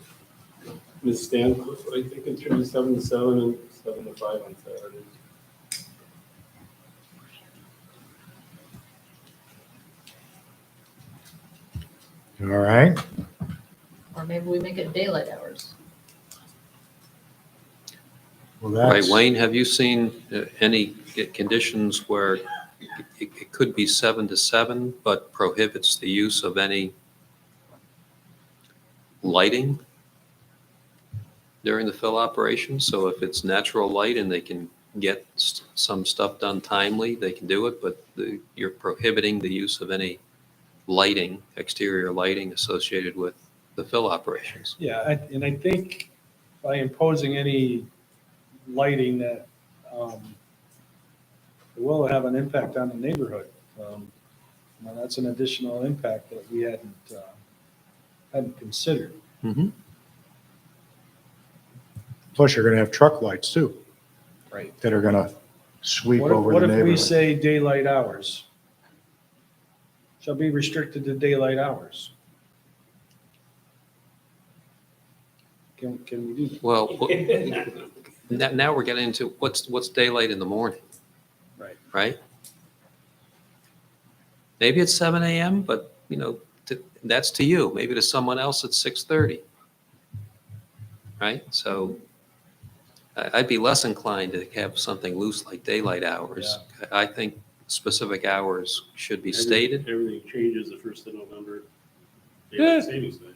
Ms. Stancliffe, I think in terms of 7 to 7 and 7 to 5 on Saturdays. All right. Or maybe we make it daylight hours. Well, Right, that's, Wayne, have you seen any conditions where it could be 7 to 7, but prohibits the use of any lighting during the fill operation? So if it's natural light and they can get some stuff done timely, they can do it, but you're prohibiting the use of any lighting, exterior lighting associated with the fill operations. Yeah, and I think by imposing any lighting that it will have an impact on the neighborhood. Now, that's an additional impact that we hadn't considered. plus you're going to have truck lights too Right. that are going to sweep over What the if we neighborhood. say daylight hours? Shall be restricted to daylight hours. Can we do that? Well, now we're getting into what's daylight in the morning. Right. Right? Maybe it's 7 a.m., but, that's to you. Maybe to someone else, it's 6:30. Right? So I'd be less inclined to have something loose like daylight hours. I think specific hours should be stated. Everything changes the 1st of November. Yeah. Daylight savings time.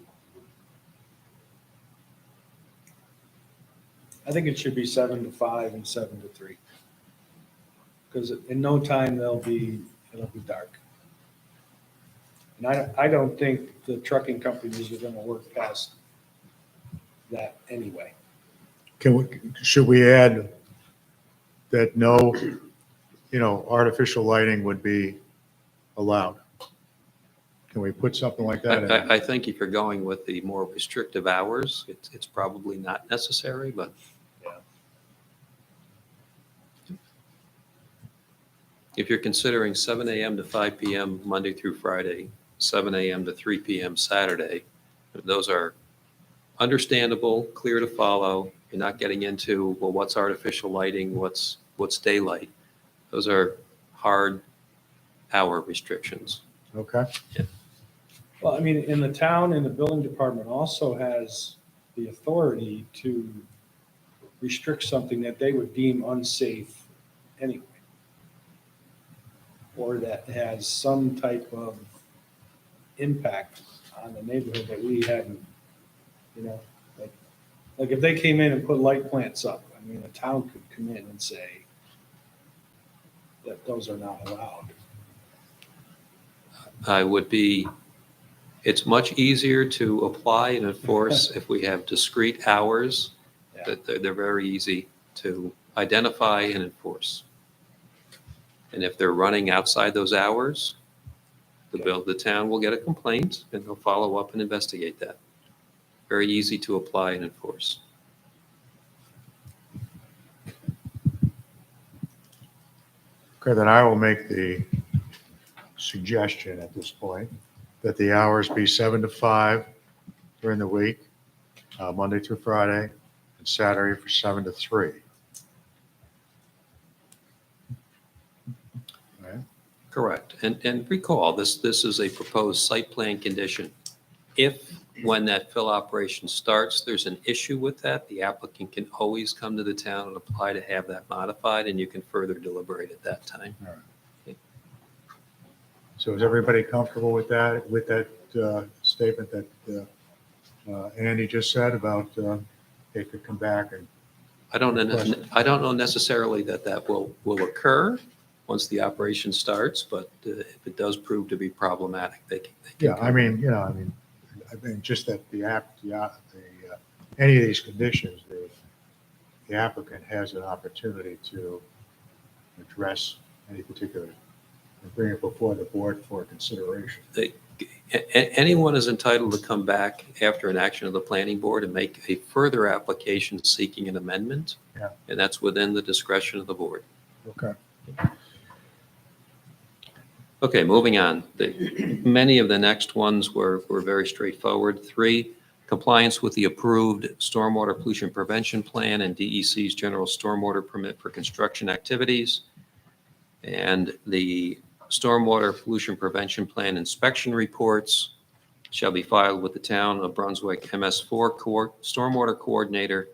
I think it should be 7 to 5 and 7 to 3. Because in no time it'll be dark. And I don't think the trucking companies are gonna work past that anyway. Should we add that no, artificial lighting would be allowed? Can we put something like that in? I think if you're going with the more restrictive hours, it's probably not necessary, but if you're considering 7 a.m. to 5 p.m. Monday through Friday, 7 a.m. to 3 p.m. Saturday, those are understandable, clear to follow. You're not getting into, well, what's artificial lighting, what's daylight. Those are hard hour restrictions. Okay. Well, I mean, in the town and the building department also has the authority to restrict something that they would deem unsafe anyway. Or that has some type of impact on the neighborhood that we hadn't, like if they came in and put light plants up, I mean, the town could come in and say that those are not allowed. It's much easier to apply and enforce if we have discrete hours, that they're very easy to identify and enforce. And if they're running outside those hours, the town will get a complaint and they'll follow up and investigate that. Very easy to apply and enforce. Okay, then I will make the suggestion at this point that the hours be 7 to 5 during the week, Monday through Friday, and Saturday for 7 to 3. Right? Correct. And recall, this is a proposed site plan condition. If, when that fill operation starts, there's an issue with that, the applicant can always come to the town and apply to have that modified, and you can further deliberate at that time. So is everybody comfortable with that statement that Andy just said about they could come back and? I don't know necessarily that will occur once the operation starts, but if it does prove to be problematic, they can. Yeah, I mean, just that any of these conditions, the applicant has an opportunity to address any particular, and bring it before the board for consideration. Anyone is entitled to come back after an action of the planning board and make a further application seeking an amendment. Yeah. And that's within the discretion of the board. Okay. Okay, moving on. Many of the next ones were very straightforward. 3, compliance with the approved stormwater pollution prevention plan and DEC's general stormwater permit for construction activities. And the stormwater pollution prevention plan inspection reports shall be filed with the town of Brunswick MS4 stormwater coordinator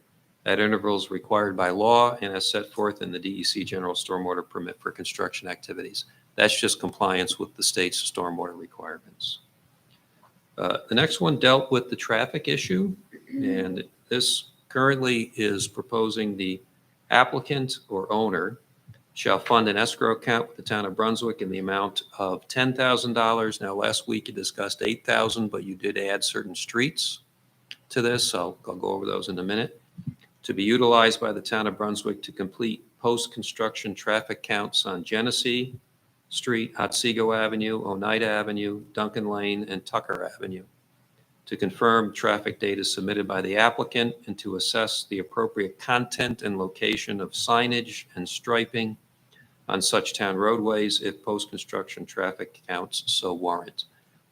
at intervals required by law and as set forth in the DEC general stormwater permit for construction activities. That's just compliance with the state's stormwater requirements. The next one dealt with the traffic issue, and this currently is proposing the applicant or owner shall fund an escrow account with the town of Brunswick in the amount of $10,000. Now, last week you discussed $8,000, but you did add certain streets to this, so I'll go over those in a minute. To be utilized by the town of Brunswick to complete post-construction traffic counts on Genesee Street, Otsego Avenue, Oneida Avenue, Duncan Lane, and Tucker Avenue. To confirm traffic data submitted by the applicant and to assess the appropriate content and location of signage and striping on such town roadways if post-construction traffic counts so warrant.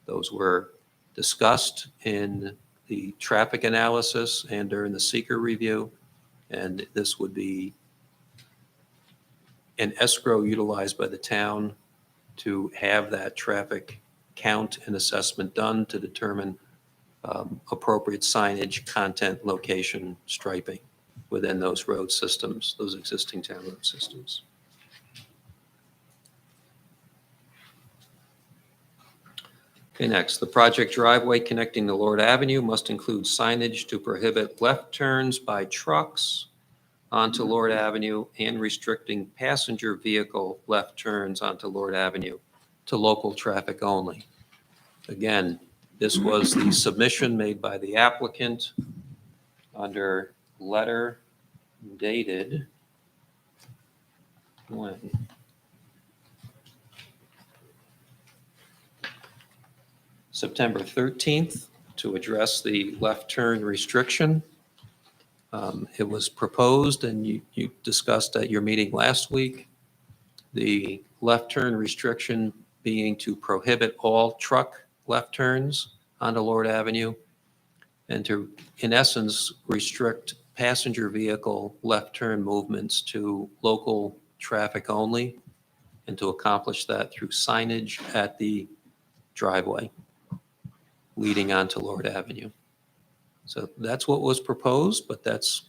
Those were discussed in the traffic analysis and during the seeker review. And this would be an escrow utilized by the town to have that traffic count and assessment done to determine appropriate signage, content, location, striping within those road systems, those existing town road systems. Okay, next, the project driveway connecting to Lord Avenue must include signage to prohibit left turns by trucks onto Lord Avenue and restricting passenger vehicle left turns onto Lord Avenue to local traffic only. Again, this was the submission made by the applicant under letter dated when? September 13th to address the left turn restriction. It was proposed, and you discussed at your meeting last week, the left turn restriction being to prohibit all truck left turns onto Lord Avenue and to, in essence, restrict passenger vehicle left turn movements to local traffic only, and to accomplish that through signage at the driveway leading onto Lord Avenue. So that's what was proposed, but that's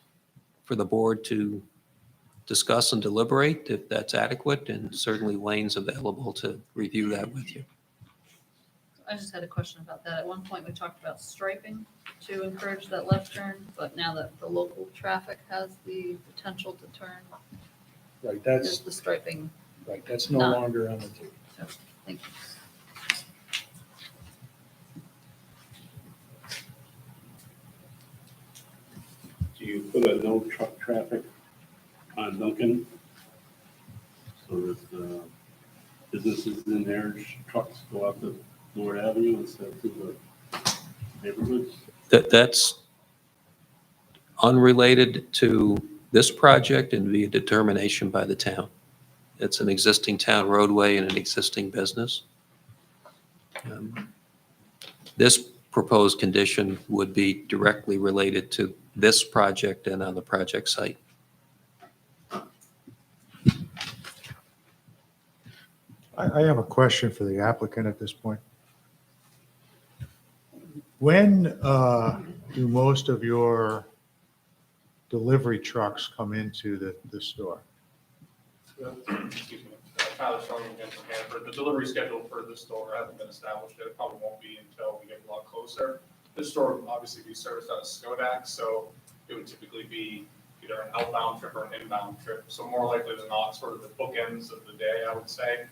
for the board to discuss and deliberate if that's adequate, and certainly Wayne's available to review that with you. I just had a question about that. At one point, we talked about striping to encourage that left turn, but now that the local traffic has the potential to turn, Right, is that's, the striping, right, that's no Not- longer on the table. thank you. Do you put a no truck traffic on Duncan? So that businesses in there, trucks go up to Lord Avenue instead of through the neighborhoods? That's unrelated to this project and be a determination by the town. It's an existing town roadway and an existing business. This proposed condition would be directly related to this project and on the project site. I have a question for the applicant at this point. When do most of your delivery trucks come into the store? Excuse me, Tyler Strong again from Hanford. The delivery schedule for this store hasn't been established yet. It probably won't be until we get a lot closer. This store would obviously be serviced out of Skodak, so it would typically be either an outbound trip or an inbound trip. So more likely than not, sort of the bookends of the day, I would say,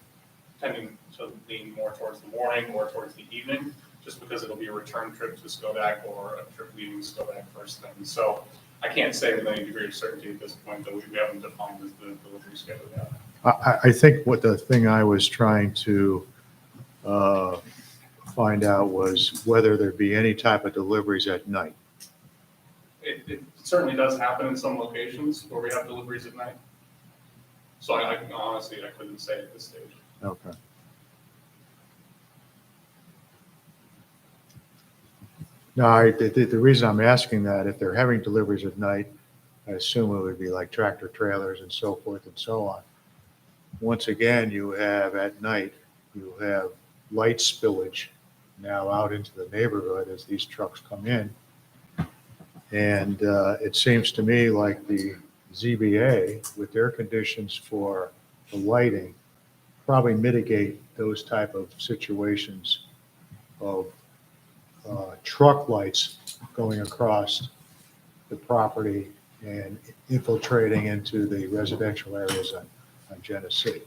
tending to lean more towards the morning or towards the evening, just because it'll be a return trip to Skodak or a trip leaving Skodak first thing. So I can't say with any degree of certainty at this point that we haven't defined as the delivery schedule yet. I think what the thing I was trying to find out was whether there'd be any type of deliveries at night. It certainly does happen in some locations where we have deliveries at night. So I honestly, I couldn't say at this stage. Okay. No, the reason I'm asking that, if they're having deliveries at night, I assume it would be like tractor trailers and so forth and so on. Once again, you have at night, you have light spillage now out into the neighborhood as these trucks come in. And it seems to me like the ZBA, with their conditions for the lighting, probably mitigate those type of situations of truck lights going across the property and infiltrating into the residential areas on Genesee.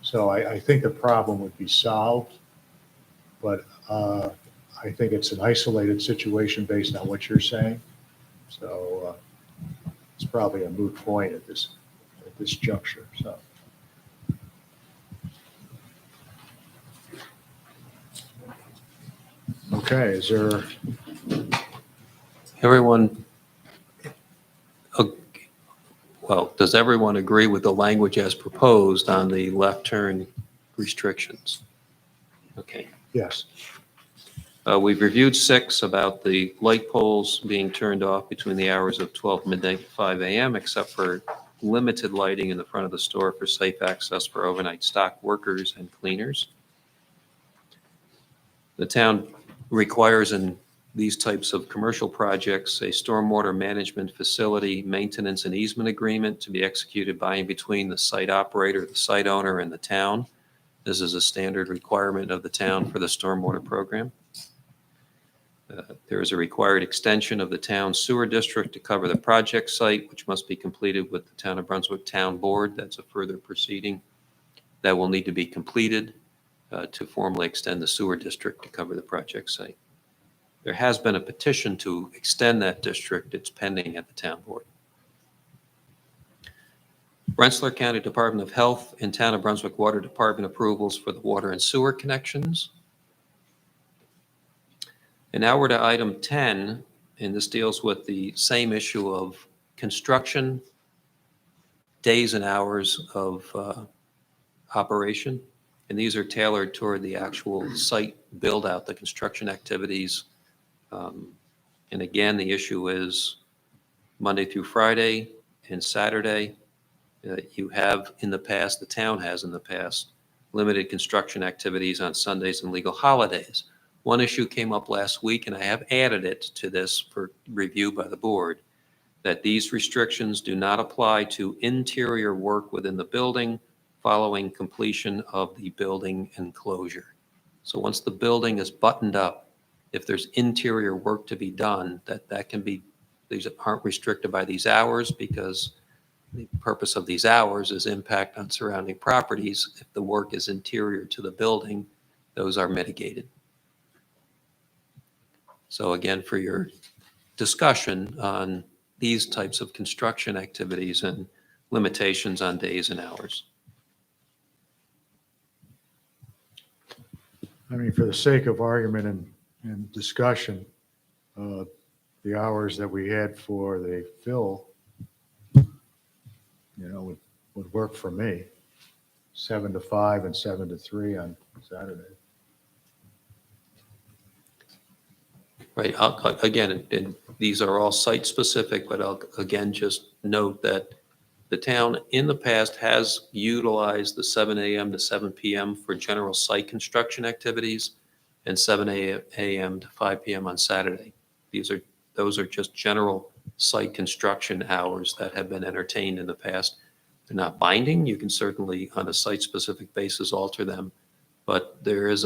So I think the problem would be solved, but I think it's an isolated situation based on what you're saying. So it's probably a moot point at this juncture. So. Okay, is there, Everyone, well, does everyone agree with the language as proposed on the left turn restrictions? Okay. yes, We've reviewed 6 about the light poles being turned off between the hours of 12 midnight and 5 a.m., except for limited lighting in the front of the store for safe access for overnight stock workers and cleaners. The town requires in these types of commercial projects a stormwater management facility maintenance and easement agreement to be executed by and between the site operator, the site owner, and the town. This is a standard requirement of the town for the stormwater program. There is a required extension of the town sewer district to cover the project site, which must be completed with the Town of Brunswick Town Board. That's a further proceeding that will need to be completed to formally extend the sewer district to cover the project site. There has been a petition to extend that district. It's pending at the town board. Rensselaer County Department of Health and Town of Brunswick Water Department approvals for the water and sewer connections. And now we're to item 10, and this deals with the same issue of construction, days and hours of operation. And these are tailored toward the actual site build out, the construction activities. And again, the issue is Monday through Friday and Saturday. You have in the past, the town has in the past, limited construction activities on Sundays and legal holidays. One issue came up last week, and I have added it to this for review by the board, that these restrictions do not apply to interior work within the building following completion of the building enclosure. So once the building is buttoned up, if there's interior work to be done, that can be, these aren't restricted by these hours, because the purpose of these hours is impact on surrounding properties. If the work is interior to the building, those are mitigated. So again, for your discussion on these types of construction activities and limitations on days and hours. I mean, for the sake of argument and discussion, the hours that we had for the fill, would work for me. 7 to 5 and 7 to 3 on Saturday. Right, again, and these are all site specific, but I'll again just note that the town in the past has utilized the 7 a.m. to 7 p.m. for general site construction activities and 7 a.m. to 5 p.m. on Saturday. Those are just general site construction hours that have been entertained in the past. They're not binding. You can certainly, on a site-specific basis, alter them. But there is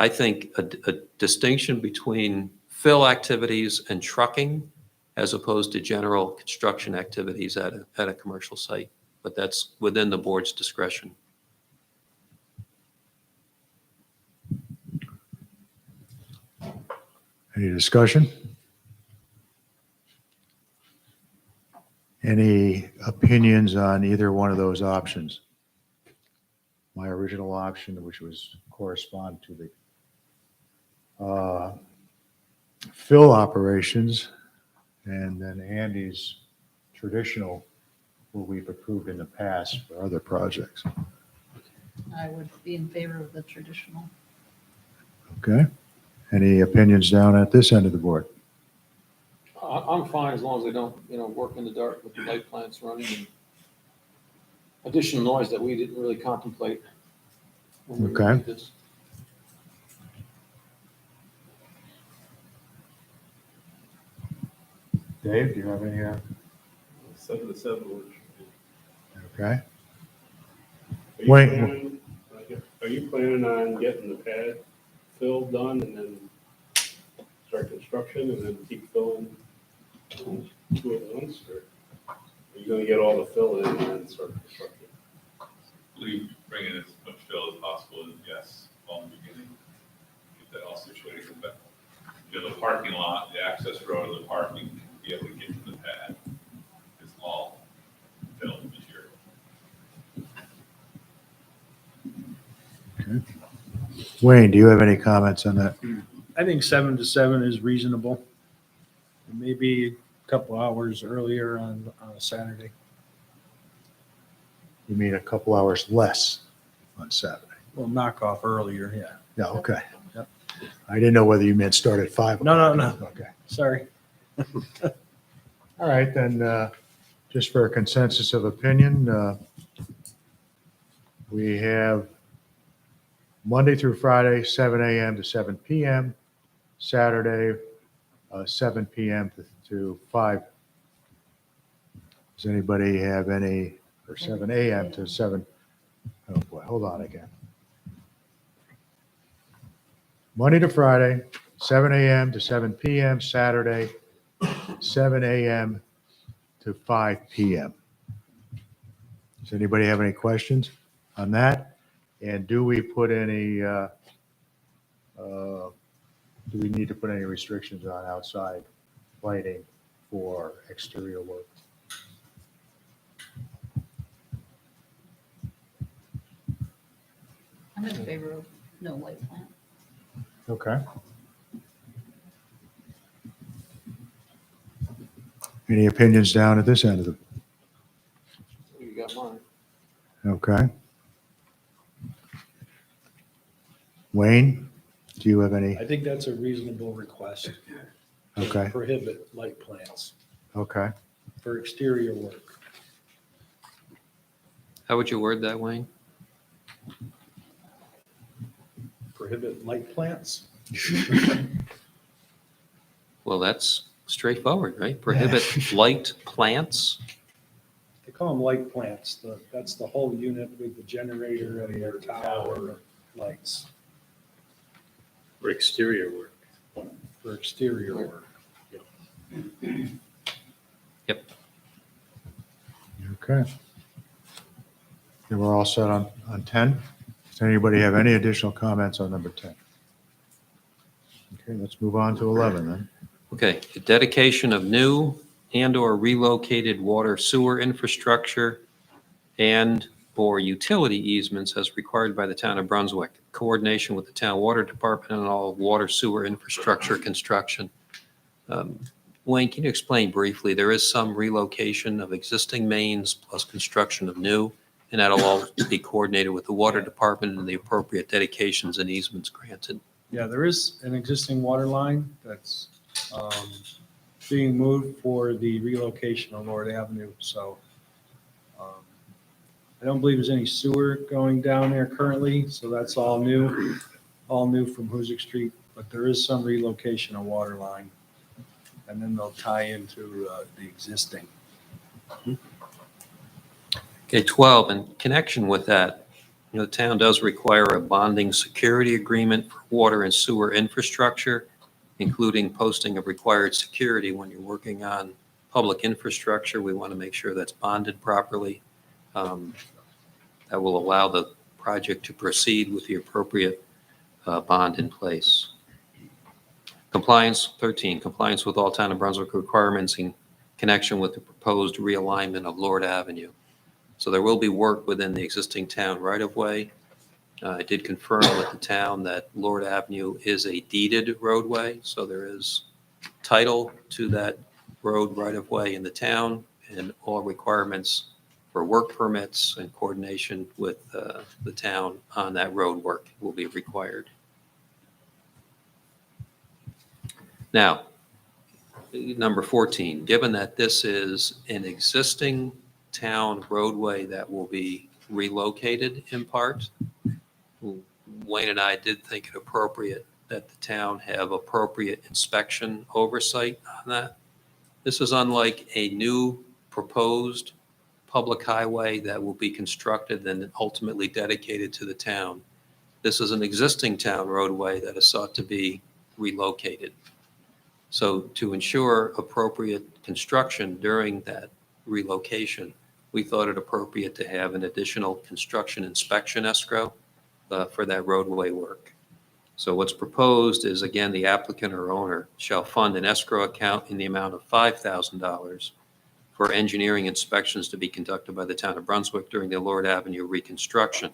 I think, a distinction between fill activities and trucking as opposed to general construction activities at a commercial site. But that's within the board's discretion. Any discussion? Any opinions on either one of those options? My original option, which was correspond to the fill operations, and then Andy's traditional, what we've approved in the past for other projects. I would be in favor of the traditional. Okay. Any opinions down at this end of the board? I'm fine as long as they don't, work in the dark with the light plants running and additional noise that we didn't really contemplate when we Okay. did this. Dave, do you have any? 7 to 7 works. Okay. Are Wait. you planning on getting the pad filled done and then start construction and then keep filling two at once? Or are you gonna get all the fill in and then start construction? We bring in as much fill as possible, and yes, all in the beginning, get that all situated. But the parking lot, the access road to the parking, to be able to get to the pad is all filled material. Okay. Wayne, do you have any comments on that? I think 7 to 7 is reasonable. Maybe a couple hours earlier on a Saturday. You mean a couple hours less on Saturday? Well, knock off earlier, yeah. Yeah, okay. Yep. I didn't know whether you meant start at 5. No, no. Okay. Sorry. All right, then, just for a consensus of opinion, we have Monday through Friday, 7 a.m. to 7 p.m., Saturday, 7 p.m. to 5. Does anybody have any, or 7 a.m. to 7? Oh boy, hold on again. Monday to Friday, 7 a.m. to 7 p.m., Saturday, 7 a.m. to 5 p.m. Does anybody have any questions on that? And do we put any, do we need to put any restrictions on outside lighting for exterior work? I'm in favor of no light plant. Okay. Any opinions down at this end of the, You got mine. okay. Wayne, do you have any? I think that's a reasonable request. to Okay, Prohibit light plants okay. for exterior work. How would you word that, Wayne? Prohibit light plants? Well, that's straightforward, right? Prohibit light plants. They call them light plants. That's the whole unit with the generator and their tower lights For exterior work. for exterior work. Okay. And we're all set on 10? Does anybody have any additional comments on number 10? Okay, let's move on to 11 then. Okay, the dedication of new and/or relocated water sewer infrastructure and/or utility easements as required by the town of Brunswick. Coordination with the town water department and all water sewer infrastructure construction. Wayne, can you explain briefly, there is some relocation of existing mains plus construction of new, and that'll all be coordinated with the water department and the appropriate dedications and easements granted. Yeah, there is an existing water line that's being moved for the relocation of Lord Avenue. So I don't believe there's any sewer going down there currently, so that's all new from Hoosick Street. But there is some relocation of water line, and then they'll tie into the existing. Okay, 12, in connection with that, the town does require a bonding security agreement for water and sewer infrastructure, including posting of required security when you're working on public infrastructure. We want to make sure that's bonded properly. That will allow the project to proceed with the appropriate bond in place. Compliance, 13, compliance with all town of Brunswick requirements in connection with the proposed realignment of Lord Avenue. So there will be work within the existing town right-of-way. I did confirm with the town that Lord Avenue is a deeded roadway, so there is title to that road right-of-way in the town, and all requirements for work permits and coordination with the town on that road work will be required. Now, number 14, given that this is an existing town roadway that will be relocated in part, Wayne and I did think it appropriate that the town have appropriate inspection oversight on that. This is unlike a new proposed public highway that will be constructed and ultimately dedicated to the town. This is an existing town roadway that is sought to be relocated. So to ensure appropriate construction during that relocation, we thought it appropriate to have an additional construction inspection escrow for that roadway work. So what's proposed is, again, the applicant or owner shall fund an escrow account in the amount of $5,000 for engineering inspections to be conducted by the town of Brunswick during the Lord Avenue reconstruction.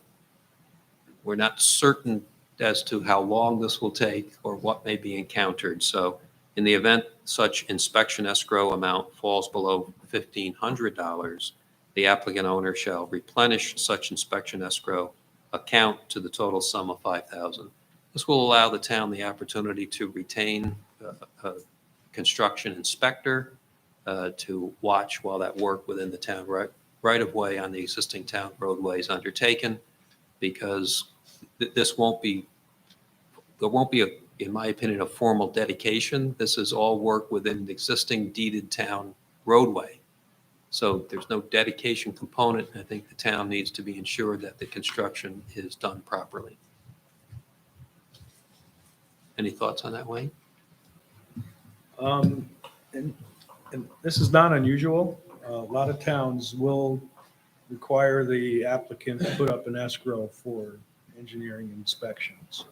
We're not certain as to how long this will take or what may be encountered. So in the event such inspection escrow amount falls below $1,500, the applicant owner shall replenish such inspection escrow account to the total sum of $5,000. This will allow the town the opportunity to retain a construction inspector to watch while that work within the town right-of-way on the existing town roadway is undertaken, because this won't be, there won't be, in my opinion, a formal dedication. This is all work within the existing deeded town roadway. So there's no dedication component. I think the town needs to be ensured that the construction is done properly. Any thoughts on that, Wayne? And this is not unusual. A lot of towns will require the applicant to put up an escrow for engineering inspections.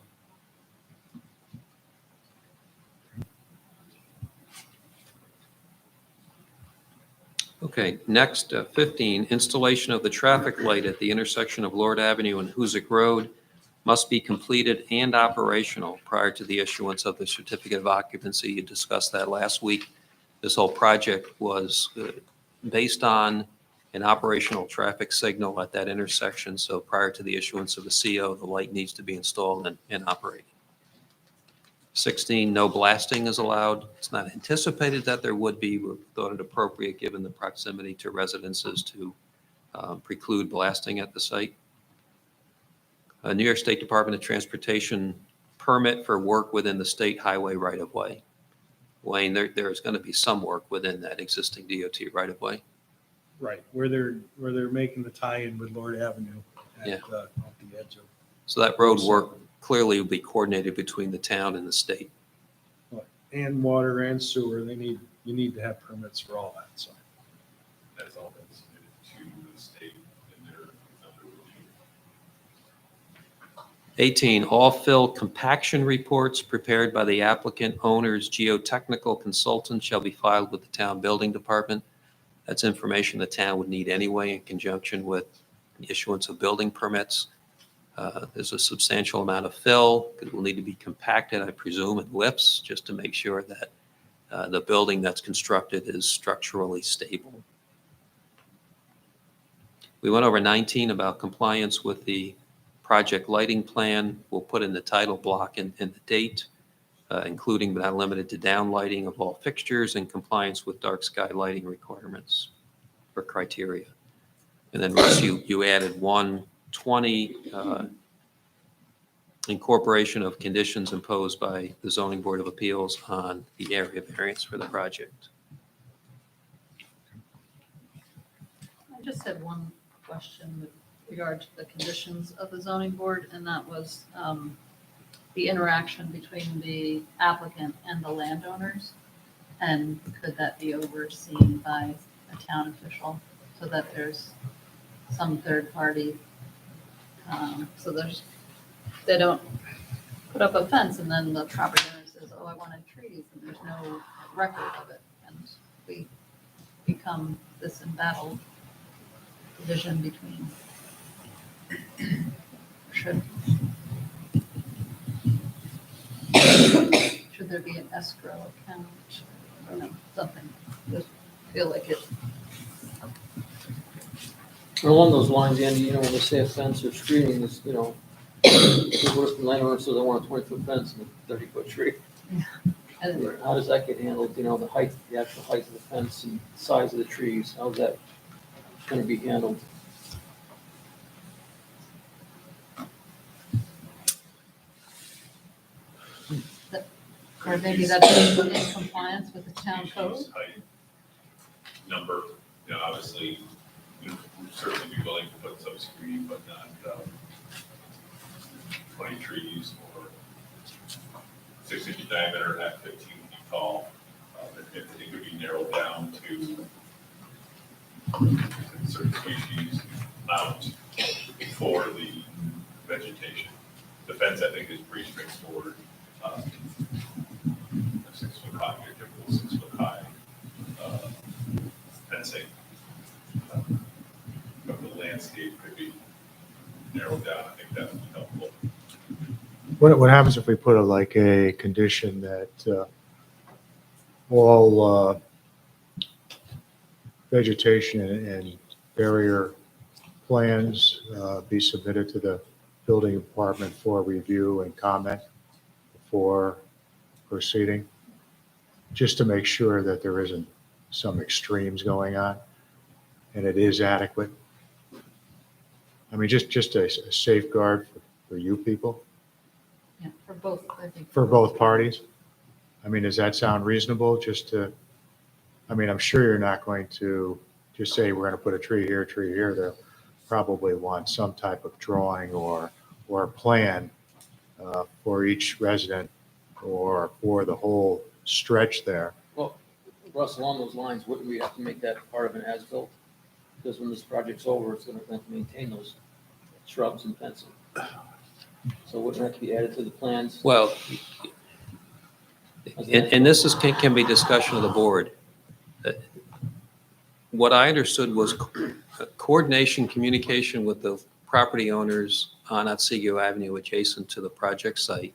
Okay, next, 15, installation of the traffic light at the intersection of Lord Avenue and Hoosick Road must be completed and operational prior to the issuance of the certificate of occupancy. You discussed that last week. This whole project was based on an operational traffic signal at that intersection. So prior to the issuance of the CO, the light needs to be installed and operating. 16, no blasting is allowed. It's not anticipated that there would be. We thought it appropriate, given the proximity to residences, to preclude blasting at the site. A New York State Department of Transportation permit for work within the state highway right-of-way. Wayne, there is going to be some work within that existing DOT right-of-way. Right, where they're making the tie-in with Lord Avenue Yeah. at the edge of. So that road work clearly will be coordinated between the town and the state. And water and sewer, you need to have permits for all that, so. That's all been submitted to the state and they're under review. 18, all fill compaction reports prepared by the applicant owner's geotechnical consultant shall be filed with the town building department. That's information the town would need anyway in conjunction with the issuance of building permits. There's a substantial amount of fill. It will need to be compacted, I presume, in lifts, just to make sure that the building that's constructed is structurally stable. We went over 19 about compliance with the project lighting plan. We'll put in the title block and the date, including but not limited to downlighting of all fixtures and compliance with dark sky lighting requirements or criteria. And then Russ, you added 120, incorporation of conditions imposed by the Zoning Board of Appeals on the area variance for the project. I just had one question with regard to the conditions of the zoning board, and that was the interaction between the applicant and the landowners. And could that be overseen by a town official so that there's some third party? So they don't put up a fence and then the property owner says, oh, I wanted trees, and there's no record of it. And we become this embattled division between. Should there be an escrow account? I don't know, something. Just feel like it. Along those lines, Andy, when they say a fence or screening, is, what if the landowner says I want a 20-foot fence and a 30-foot tree? And How does that get handled? The height, the actual height of the fence and size of the trees, how's that going to be handled? or maybe that's in compliance with the town code. Height, number, obviously, we'd certainly be willing to put some screening, but not 20 trees or 6 inch diameter at 15 feet tall. It could be narrowed down to certain species amount for the vegetation. The fence, I think, is pretty straightforward. 6 foot high, your typical 6 foot high fencing. But the landscape could be narrowed down. I think that would be helpful. What happens if we put a condition that all vegetation and barrier plans be submitted to the building department for review and comment? before proceeding, just to make sure that there isn't some extremes going on and it is adequate. I mean, just a safeguard for you people, Yeah, for both, I think. for both parties. I mean, does that sound reasonable? Just to, I mean, I'm sure you're not going to just say, we're going to put a tree here, tree here. They'll probably want some type of drawing or a plan for each resident or for the whole stretch there. Well, Russ, along those lines, wouldn't we have to make that part of an as-built? Because when this project's over, it's gonna have to maintain those shrubs and fencing. So wouldn't that be added to the plans? Well, and this is, can be discussion of the board. What I understood was coordination, communication with the property owners on Otsego Avenue adjacent to the project site.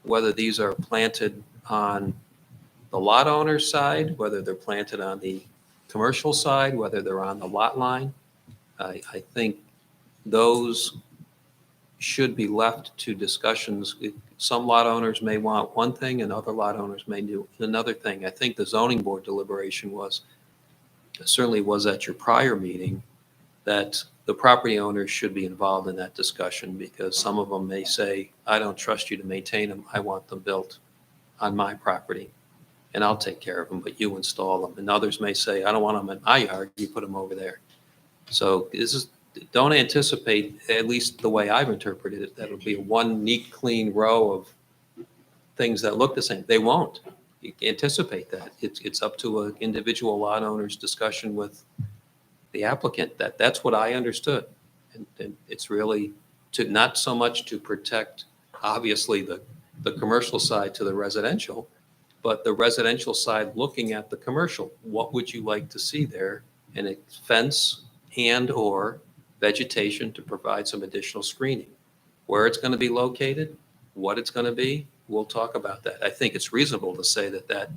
Whether these are planted on the lot owner's side, whether they're planted on the commercial side, whether they're on the lot line, I think those should be left to discussions. Some lot owners may want one thing and other lot owners may do another thing. I think the zoning board deliberation certainly was at your prior meeting, that the property owners should be involved in that discussion, because some of them may say, I don't trust you to maintain them. I want them built on my property and I'll take care of them, but you install them. And others may say, I don't want them in my yard. You put them over there. So don't anticipate, at least the way I've interpreted it, that it'll be one neat, clean row of things that look the same. They won't. You anticipate that. It's up to an individual lot owner's discussion with the applicant. That's what I understood. And it's really not so much to protect, obviously, the commercial side to the residential, but the residential side looking at the commercial. What would you like to see there? And a fence and/or vegetation to provide some additional screening. Where it's going to be located, what it's going to be, we'll talk about that. I think it's reasonable to say that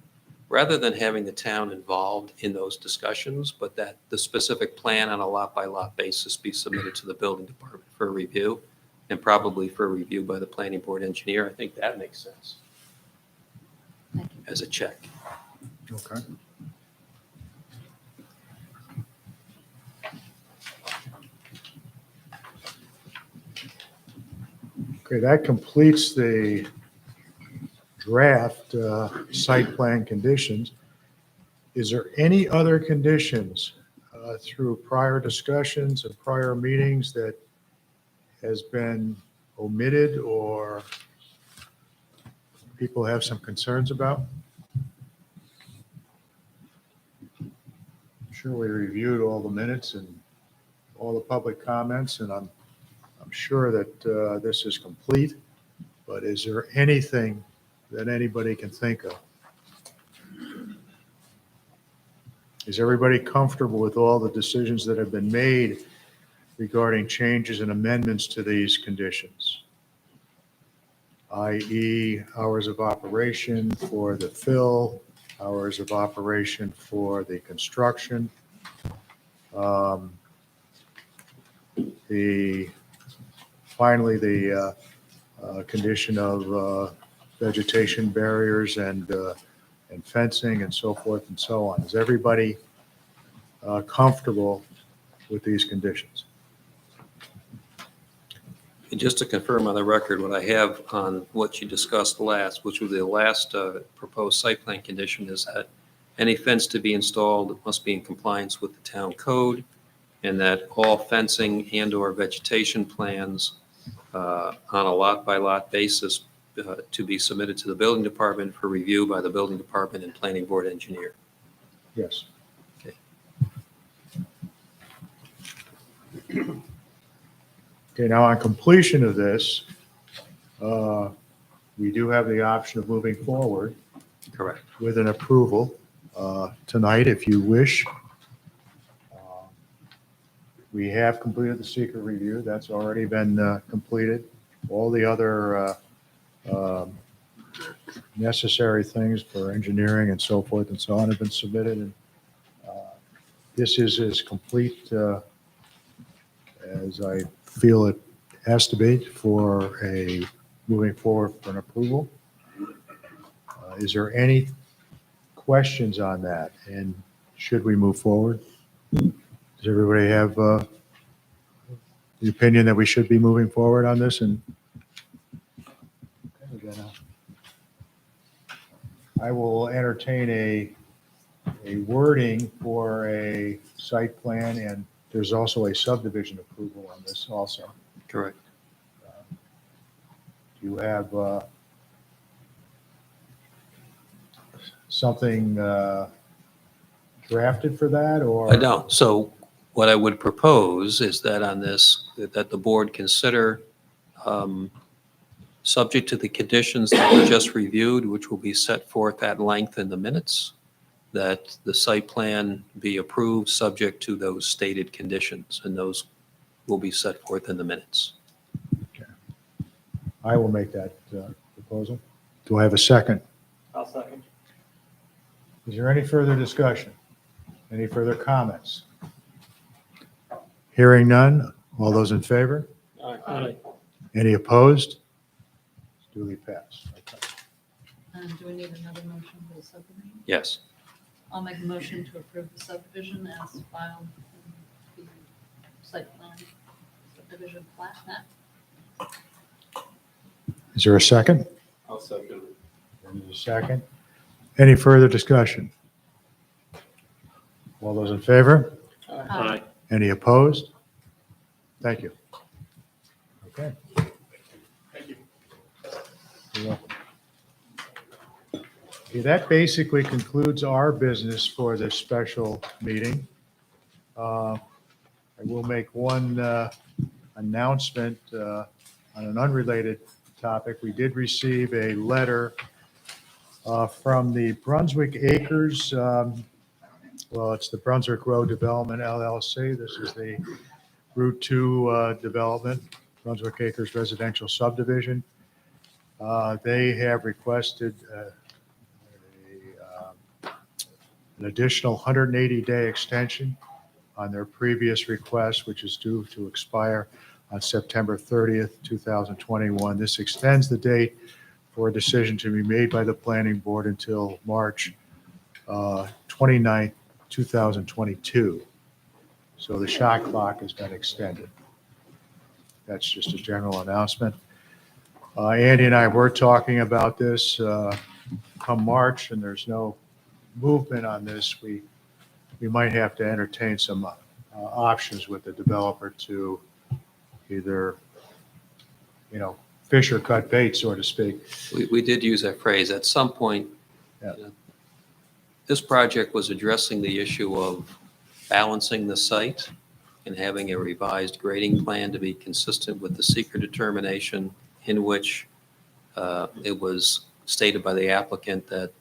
rather than having the town involved in those discussions, but that the specific plan on a lot-by-lot basis be submitted to the building department for review, and probably for review by the planning board engineer. I think that makes sense as a check. Okay. Okay, that completes the draft site plan conditions. Is there any other conditions through prior discussions and prior meetings that has been omitted or people have some concerns about? I'm sure we reviewed all the minutes and all the public comments, and I'm sure that this is complete, but is there anything that anybody can think of? Is everybody comfortable with all the decisions that have been made regarding changes and amendments to these conditions? i.e. hours of operation for the fill, hours of operation for the construction, finally, the condition of vegetation barriers and fencing and so forth and so on. Is everybody comfortable with these conditions? And just to confirm on the record, what I have on what you discussed last, which was the last proposed site plan condition, is that any fence to be installed must be in compliance with the town code, and that all fencing and/or vegetation plans on a lot-by-lot basis to be submitted to the building department for review by the building department and planning board engineer. Yes. Okay. Okay, now on completion of this, we do have the option of moving forward Correct. with an approval tonight if you wish. We have completed the secret review. That's already been completed. All the other necessary things for engineering and so forth and so on have been submitted. And this is as complete as I feel it has to be for a moving forward for an approval. Is there any questions on that? And should we move forward? Does everybody have the opinion that we should be moving forward on this? And okay, then, I will entertain a wording for a site plan, and there's also a subdivision approval on this also. Correct. Do you have something drafted for that, or? I don't. So what I would propose is that on this, that the board consider, subject to the conditions that were just reviewed, which will be set forth at length in the minutes, that the site plan be approved subject to those stated conditions, and those will be set forth in the minutes. I will make that proposal. Do I have a second? I'll second. Is there any further discussion? Any further comments? Hearing none. All those in favor? Aye. Any opposed? It's duly passed. Okay. Do we need another motion for the subdivision? Yes. I'll make a motion to approve the subdivision as filed in the site plan subdivision plat map. Is there a second? I'll second. There's a second. Any further discussion? All those in favor? Aye. Any opposed? Thank you. Okay. Thank you. You're welcome. Okay, that basically concludes our business for this special meeting. I will make one announcement on an unrelated topic. We did receive a letter from the Brunswick Acres, well, it's the Brunswick Road Development LLC. This is the Route 2 development, Brunswick Acres Residential Subdivision. They have requested an additional 180-day extension on their previous request, which is due to expire on September 30th, 2021. This extends the date for a decision to be made by the planning board until March 29th, 2022. So the shot clock has been extended. That's just a general announcement. Andy and I were talking about this come March, and there's no movement on this. We might have to entertain some options with the developer to either, fish or cut bait, so to speak. We did use that phrase. At some point, Yeah. This project was addressing the issue of balancing the site and having a revised grading plan to be consistent with the seeker determination, in which it was stated by the applicant that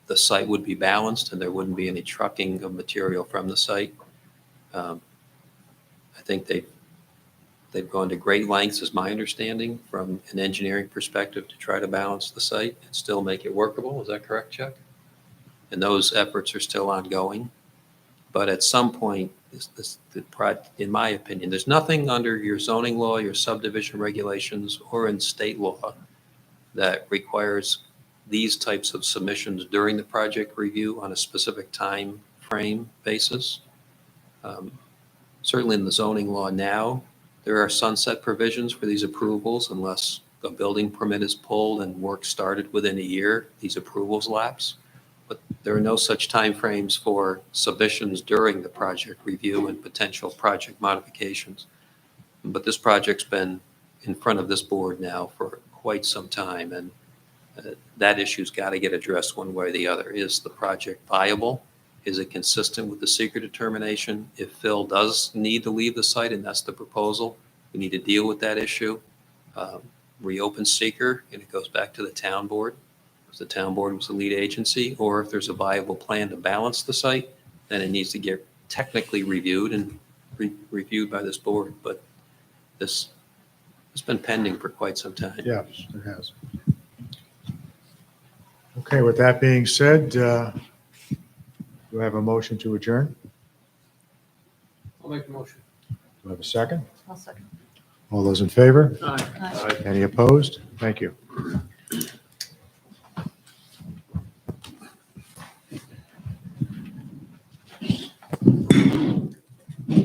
the site would be balanced and there wouldn't be any trucking of material from the site. I think they've gone to great lengths, is my understanding, from an engineering perspective to try to balance the site and still make it workable. Is that correct, Chuck? And those efforts are still ongoing. But at some point, in my opinion, there's nothing under your zoning law, your subdivision regulations, or in state law that requires these types of submissions during the project review on a specific time frame basis. Certainly in the zoning law now, there are sunset provisions for these approvals unless a building permit is pulled and work started within a year, these approvals lapse. But there are no such timeframes for submissions during the project review and potential project modifications. But this project's been in front of this board now for quite some time, and that issue's got to get addressed one way or the other. Is the project viable? Is it consistent with the seeker determination? If Phil does need to leave the site, and that's the proposal, we need to deal with that issue. Reopen seeker, and it goes back to the town board. If the town board was the lead agency, or if there's a viable plan to balance the site, then it needs to get technically reviewed and reviewed by this board. But this has been pending for quite some time. Yes, it has. Okay, with that being said, do I have a motion to adjourn? I'll make the motion. Do I have a second? I'll second. All those in favor? Aye. Any opposed? Thank you.